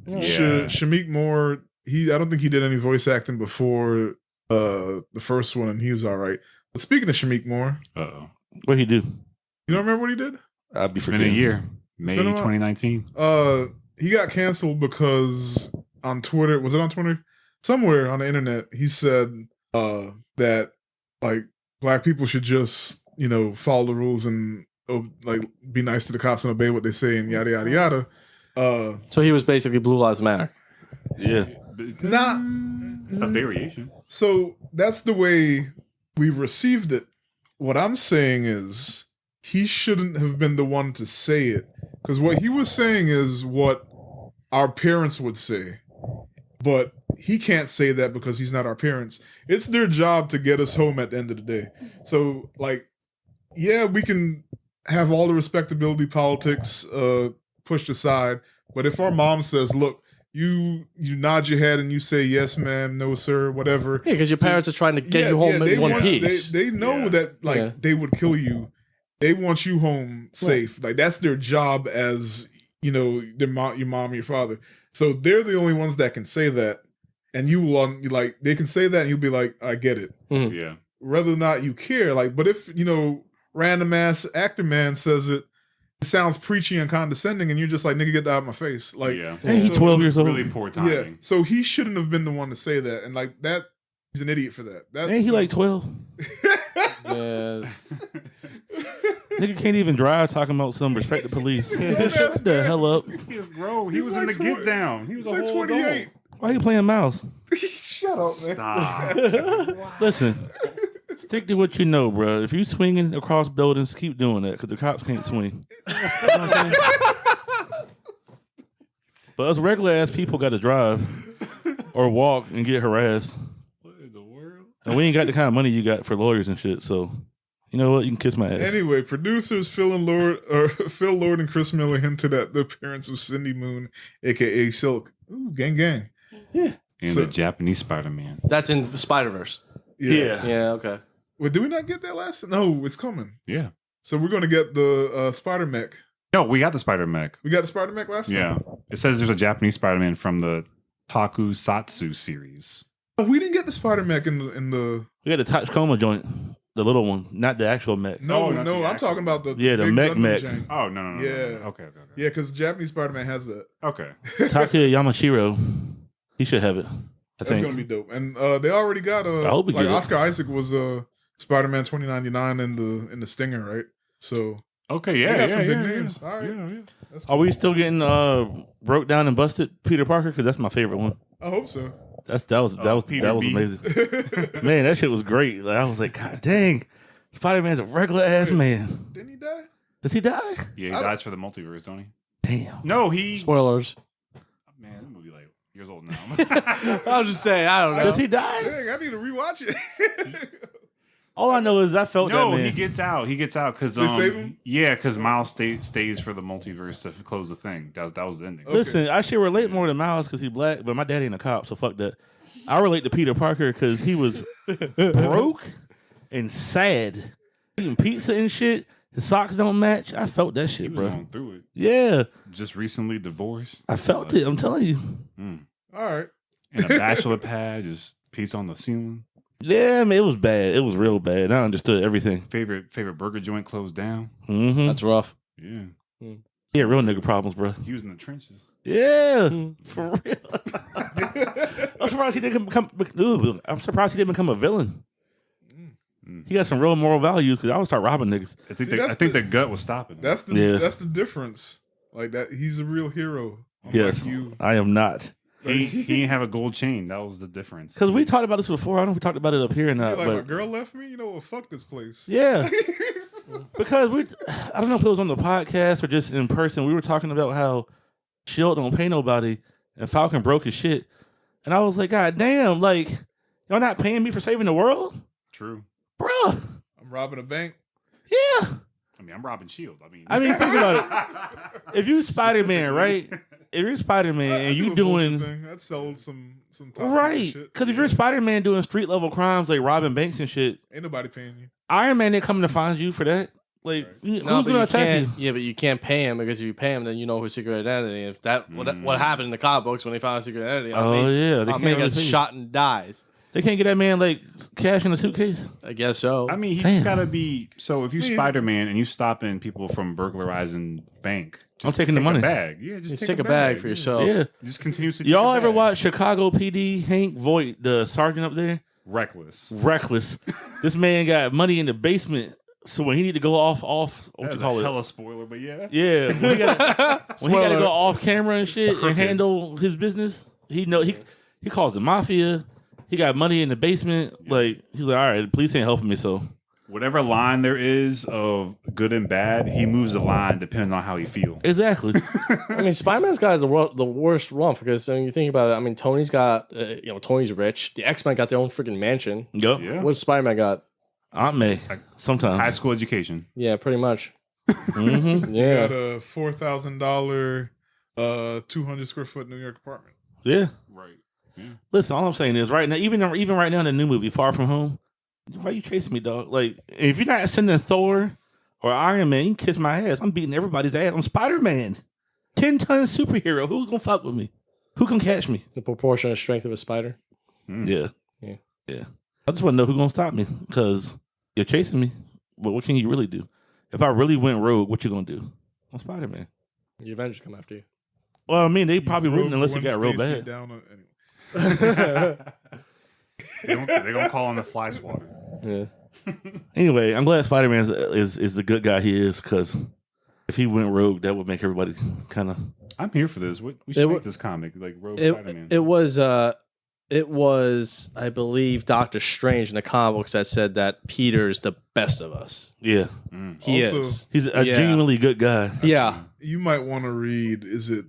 Yeah. Shamik Moore, I don't think he did any voice acting before the first one, and he was all right. But speaking of Shamik Moore, Uh-oh. what he do? you don't remember what he did? I'd be It's been a forgetting. year. May been a while. 2019. He got canceled because on Twitter, was it on Twitter? Somewhere on the internet, he said that like black people should just follow the rules and like be nice to the cops and obey what they say and yada yada yada. So he was basically Blue Lives Matter. Yeah. Not A variation. so that's the way we received it What I'm saying is he shouldn't have been the one to say it, because what he was saying is what our parents would say, but he can't say that because he's not our parents. It's their job to get us home at the end of the day. So, like, yeah, we can have all the respectability politics pushed aside, but if our mom says, look, you nod your head and you say yes ma'am, no sir, whatever. Yeah, because your parents are trying to get you home in one piece. They know that they would kill you. They want you home safe. Right. Like that's their job as your mom, your father. So they're the only ones that can say that, and you will they can say that, and you'll be like, I get it. Mm-hmm. Yeah. Whether or not you care, but if random ass actor man says it sounds preachy and condescending, and you're just like, nigga, get that out of my face. Like, hey, he's 12 years old. Really poor timing. Yeah, so he shouldn't have been the one to say that, and like that, he's an idiot for that. Ain't he like 12? Yeah. Nigga can't even drive. Talking about some respect the police. Shut the hell up. He was in the get down. He was like 28. Why are you playing mouse? Shut up, man. Stop. Listen. Stick to what you know, bro. If you swinging across buildings, keep doing that because the cops can't swing. You know what I'm saying? But us regular ass people got to drive or walk and get harassed. What in the world? And we ain't got the kind of money you got for lawyers and shit. So you know what? You can kiss my ass. Anyway, producers Phil Lord and Chris Miller hinted at the appearance of Cindy Moon, aka Silk. Ooh, gang gang. Yeah. And the Japanese Spider-Man. That's in Spider-Verse. Yeah. Yeah. Okay. Wait, did we not get that last? No, it's coming. Yeah. So we're going to get the Spider Mech. No, we got the Spider-Mech. We got the Spider Mech last time? Yeah. It says there's a Japanese Spider-Man from the Takusatsu series. Oh, we didn't get the Spider Mech in the... We got the Tachikoma joint. The little one. Not the actual mech. No, not the I'm actual. talking about the the big mech Gundam mech. jank. Oh, no. Yeah. Okay. Yeah, because Japanese Spider-Man has that. Okay. Takuya Yamashiro. He should have it. I That's think. going to be dope. And they already got I hope we get it. Oscar Isaac was Spider-Man 2099 in the Stinger, right? So Okay, they yeah. got Yeah, some big yeah, names. yeah. All right. Yeah. That's Are we still getting broke down and busted Peter Parker? Because that's my favorite one. I hope so. That was Peter B. amazing. Man, that shit was great. Like, I was like, God dang, Spider-Man's a regular ass man. Didn't he die? Does he die? Yeah, he dies for the multiverse, don't he? Damn. No, he... Spoilers. Man, that movie like years old now. I'll just say, I don't know. Does he die? Dang, I need to rewatch it. All I know is I felt that No, man. he gets out. He gets out because They save him? Yeah, because Miles stays for the multiverse to close the thing. That was the ending. Okay. Listen, I should relate more to Miles because he's black, but my daddy ain't a cop, so fuck that. I relate to Peter Parker because he was broke and sad, eating pizza and shit. His socks don't match. I felt that He shit, was bro. going through it. Yeah, Just recently divorced. I felt it. I'm telling you. All right. And a bachelor pad, just pizza on the ceiling. Yeah, man, it was bad. It was real bad. I understood everything. Favorite burger joint closed down. Mm-hmm. That's rough. Yeah. Yeah, real nigga problems, bro. He was in the trenches. Yeah, for real. I'm surprised he didn't become. I'm surprised he didn't become a villain. He got some real moral values because I would start robbing niggas. I think the gut was stopping him. That's the difference. Like that, he's a real hero. Yes, you. I am not. He didn't have a gold chain. That was the difference. Because we talked about this before. I don't know if we talked about it up here or not. Like, but my girl left me. You know what? Fuck this place. yeah, because I don't know if it was on the podcast or just in person. We were talking about how Shield don't pay nobody, and Falcon broke his shit. And I was like, God damn, like y'all not paying me for saving the world, True. bruh. I'm robbing a bank. Yeah. I mean, I'm robbing Shield. Think about it. If you Spider-Man, right? If you're Spider-Man and you doing I'd sell some top right, shit. because if you're Spider-Man doing street level crimes like robbing banks and shit, Ain't nobody paying you. Iron Man ain't coming to find you for that. Like, who's gonna attack you? Yeah, but you can't pay him because if you pay him, then you know his secret identity. If that what happened in the comic books when they found his secret identity, Oh yeah, they man can't really gets pay you. shot and dies. They can't get that man like cash in a suitcase. I guess so. I mean, he Damn. just gotta be. So if you're Spider-Man and you stopping people from burglarizing bank, just I'm taking the take money. A bag. Yeah, just take a bag for yourself. Yeah. Just continuously. Y'all take a ever bag. watch Chicago PD? Hank Voight, the sergeant up there, Reckless? reckless. This man got money in the basement, so when he need to go off, what That's you call a it? hella spoiler, but yeah. Yeah, when he got to Spoiler. go off camera and shit and Crooked. handle his business, he calls the mafia. He got money in the basement. Like he's like, all right, the police ain't helping me, so Whatever line there is of good and bad, he moves the line depending on how he feels. Exactly. I mean, Spider-Man's got the worst run because when you think about it, I mean, Tony's got, Tony's rich. The X-Men got their own freaking mansion. Yep. Yeah. What's Spider-Man got? Aunt May. Sometimes. High school education. Yeah, pretty much. Mm-hmm. You Yeah. got a $4,000, 200 square foot New York apartment. Yeah. Right. Listen, all I'm saying is right now, even right now in the new movie, Far From Home, why you chasing me, dog? Like, if you're not sending Thor or Iron Man, you can kiss my ass. I'm beating everybody's ass. I'm Spider-Man. 10-ton superhero. Who's gonna fuck with me? Who can catch me? The proportionate strength of a spider. Yeah. Yeah. Yeah. I just want to know who's gonna stop me because you're chasing me. But what can you really do? If I really went rogue, what you gonna do? I'm Spider-Man. The Avengers come after you. Well, I mean, they You probably throw wouldn't unless it Gwen got real Stacy bad. down anyway. They're gonna call him the fly swatter. Yeah. Anyway, I'm glad Spider-Man is the good guy he is because if he went rogue, that would make everybody kind of. I'm here for this. We should make this comic like Rogue Spider-Man. It was, I believe, Doctor Strange in the comic books that said that Peter's the best of us. Yeah. He Also- is. He's a genuinely good guy. Yeah. You might want to read, is it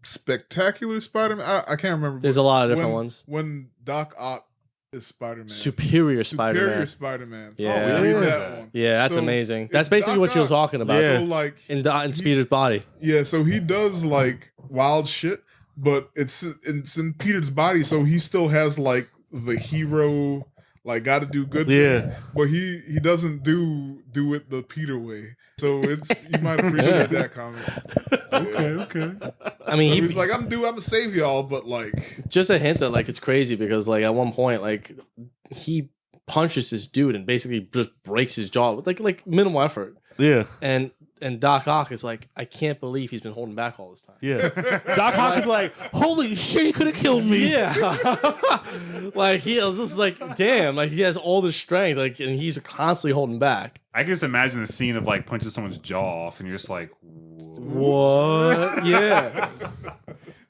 Spectacular Spider-Man? I can't remember. There's a lot of different when, ones. When Doc Ock is Spider-Man. Superior Spider-Man. Superior Spider-Man. Yeah. Read Yeah. that one. Yeah, that's So, amazing. it's That's basically Doc what you were Ock. talking about. Yeah. So like, In Peter's body. yeah, so he does like wild shit, but it's in Peter's body, so he still has like the hero, like got to do good. Yeah. thing, but he doesn't do it the Peter way. So it's you might appreciate that comment. okay. I mean, So he's like, I'm gonna save y'all, but like, just a hint that like it's crazy because like at one point like he punches this dude and basically just breaks his jaw with like minimal effort. Yeah. And Doc Ock is like, I can't believe he's been holding back all this time. Yeah. Doc Ock is like, holy shit, he could have killed me. Yeah. Like he was just like, damn, like he has all this strength, like, and he's constantly holding back. I can just imagine the scene of like punching someone's jaw off, and you're just like, What? Yeah.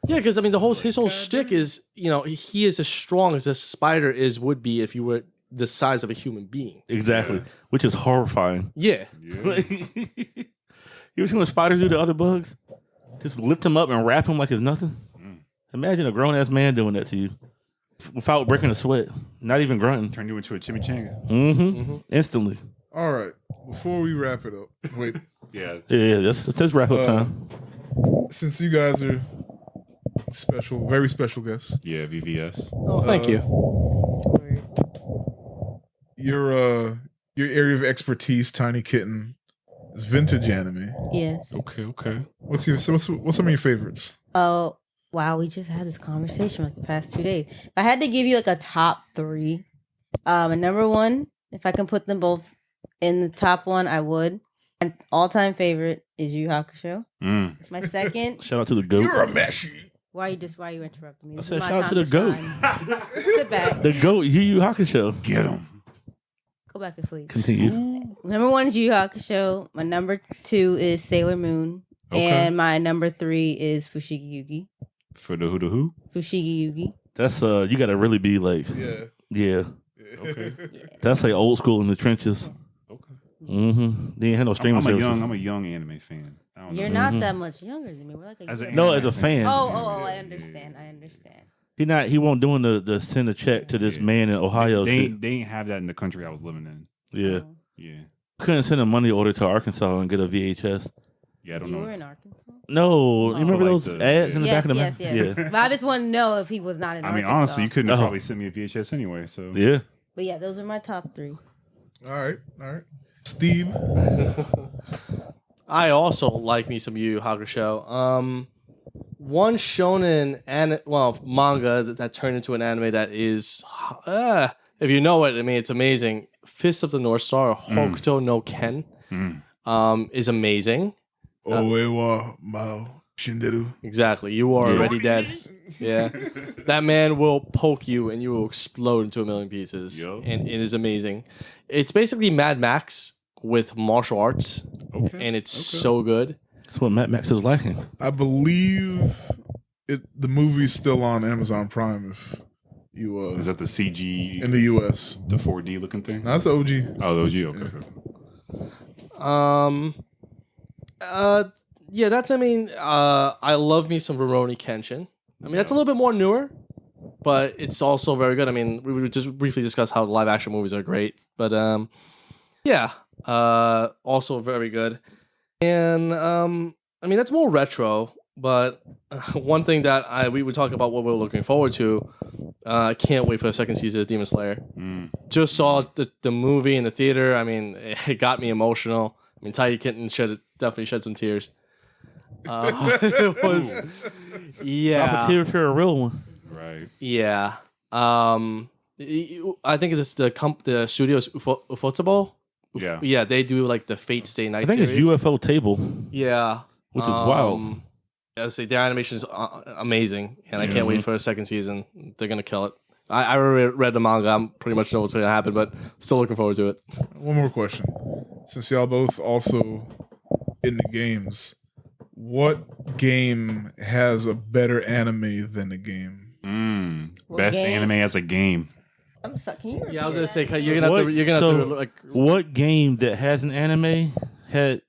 Yeah, because I mean his whole shtick is, he is as strong as a spider would be if you were the size of a human being. Exactly. Yeah. Which is horrifying. Yeah. Yeah. You ever seen what spiders do to other bugs? Just lift him up and wrap him like it's nothing? Imagine a grown-ass man doing that to you without breaking a sweat. Not even grunting. Turn you into a chimichanga. Mm-hmm. Instantly. all right, before we wrap it up, wait, Yeah. Yeah, that's wrap up time. since you guys are special, very special guests, Yeah, VVS. Oh, thank you. your area of expertise, Tiny Kitten, is vintage anime. Yes. Okay. What's some of your favorites? Oh, wow. We just had this conversation like the past 2 days. If I had to give you like a top three, number one, if I can put them both in the top one, I would. My all-time favorite is Yu Yu Hakusho. My second, Shout out to the goat. You're a meshy. why are you interrupting me? I This said is my shout out time to the goat. shine. Sit back. The goat, Yu Yu Hakusho. Get him. Go back to sleep. Continue. Number one is Yu Yu Hakusho. My number two is Sailor Moon. Okay. And my number three is Fushigi Yugi. For the who? Fushigi Yugi. That's you gotta really be like yeah. Okay. That's like old school in the trenches. Okay. Mm-hmm. They ain't had no streaming services. I'm a young anime fan. I don't You're know. not that much younger than me. We're like a As year an No, apart. as a fan. I understand. He won't doing the send a check to this Yeah. man in Ohio. They shit. ain't have that in the country I was living in. Yeah. Oh. Yeah. Couldn't send a money order to Arkansas and get a VHS. Yeah, I don't You know. were in Arkansas? No, you remember like those the- ads in the back Yes, of the yes, map? yes. But I just want to know if he was not in I mean, Arkansas. honestly, you couldn't have Oh. probably sent me a VHS anyway. So Yeah. Yeah. But yeah, those are my top three. All right. Steve, I also like me some Yu Yu Hakusho. One shonen manga that turned into an anime that is, if you know it, I mean, it's amazing. Fist of the North Star, Hokuto no Ken, is amazing. Oewa Mao Shinderu. Exactly, you are already dead. Yeah, that man will poke you and you will explode into a million pieces, Yo. and it is amazing. It's basically Mad Max with martial arts, okay. and it's so good. That's what Matt Max is lacking. I believe the movie's still on Amazon Prime. If Is that the CG in the US. the 4D looking thing? No, that's the OG. Oh, the OG. Okay. Yeah, that's. I mean, I love me some Rurouni Kenshin. I mean, that's a little bit more newer, but it's also very good. I mean, we just briefly discussed how live action movies are great, but yeah, also very good. And I mean, that's more retro. But one thing that we would talk about what we're looking forward to. I can't wait for the second season of Demon Slayer. Just saw the movie in the theater. I mean, it got me emotional. I mean, Tiny Kitten definitely shed some tears. It was, Drop a tear for a real one. Right. yeah. I think it's the studio's Ufotable. Yeah. Yeah, they do like the Fate Stay Night. I think series. it's UFO Table, Yeah, which is wild. I say their animation is amazing, and I can't wait for a second season. They're gonna kill it. I already read the manga. I'm pretty much know what's gonna happen, but still looking forward to it. One more question. Since y'all both also in the games, what game has a better anime than the game? What Best game? anime as a game. I'm sorry. Can you repeat Yeah, I was gonna say that? you're gonna have to like. What game that has an anime had?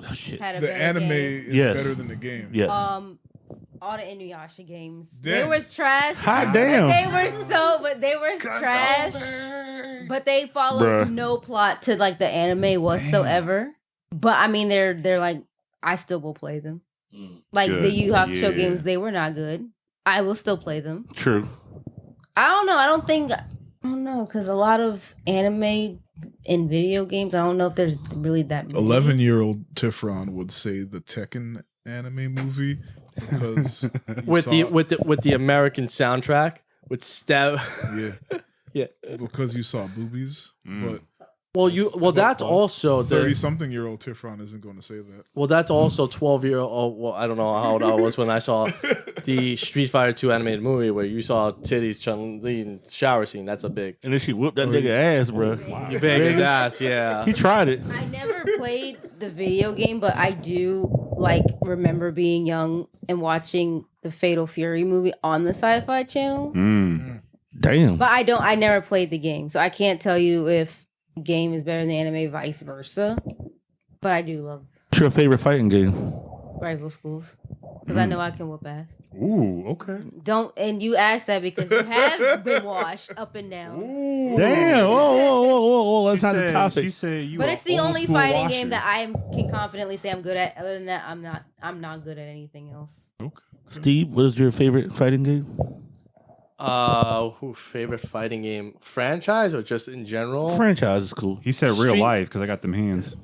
Oh, shit. Had a The better anime game. is Yes. better than the game. Yes. All the Inuyasha games. They Damn. was trash. Hot But damn. they were trash. But they followed Bruh. no plot to like the anime whatsoever. But I mean, they're like, I still will play them. Like the Good. Yu Hakusho Yeah. games, they were not good. I will still play them. True. I don't know. I don't know, because a lot of anime in video games, I don't know if there's really that many. 11-year-old Tifron would say the Tekken anime movie because with the American soundtrack with Step. Yeah. because you saw boobies. But That's also the 30-something-year-old Tifron isn't going to say that. well, that's also 12-year-old. Well, I don't know how old I was when I saw the Street Fighter 2 animated movie where you saw titties, Chun-Li in the shower scene. That's a big, And then she whooped that nigga ass, bro. big his ass. Yeah. He tried it. I never played the video game, but I do like remember being young and watching the Fatal Fury movie on the Sci-Fi Channel. Damn. But I never played the game, so I can't tell you if the game is better than the anime, vice versa. But I do love What's your favorite fighting game? rival schools because I know I can whoop ass. Ooh, okay. And you asked that because you have been washed up and down. Damn. Whoa. That's not the She topic. said you But a it's the old only school fighting washer. game that I can confidently say I'm good at. Other than that, I'm not good at anything else. Okay. Steve, what is your favorite fighting game? Favorite fighting game franchise or just in general? Franchise is cool. He said real Street- life because I got them hands.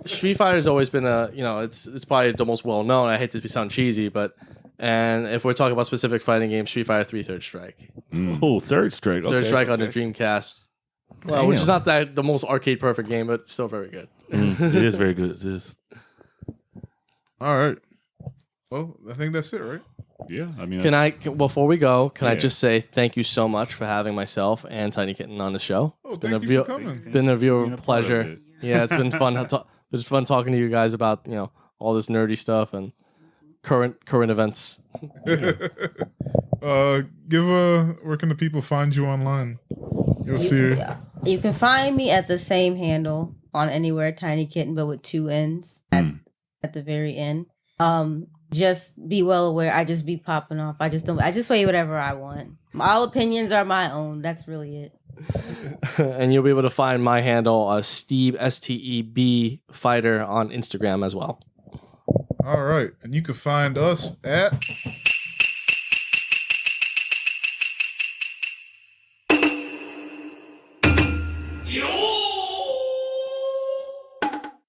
Street Fighter has always been it's probably the most well known. I hate to sound cheesy, and if we're talking about specific fighting games, Street Fighter 3 Third Strike. Oh, Third Strike. Okay. Third Strike on the Dreamcast. Well, which is not the most arcade perfect game, but it's still very good. It is very good. It is. All right. Well, I think that's it, right? Yeah, I mean, Before we go, can I Yeah. just say thank you so much for having myself and Tiny Kitten on the show? Oh, It's been thank a you real, for coming. been a real Being a part of pleasure. it. Yeah, it's been fun. It's fun talking to you guys about all this nerdy stuff and current events. Where can the people find you online? You'll see. You can find me at the same handle on anywhere, Tiny Kitten, but with 2 N's at the very end. Just be well aware. I just be popping off. I just say whatever I want. All opinions are my own. That's really it. And you'll be able to find my handle, Steve STEB Fighter on Instagram as well. All right. And you can find us at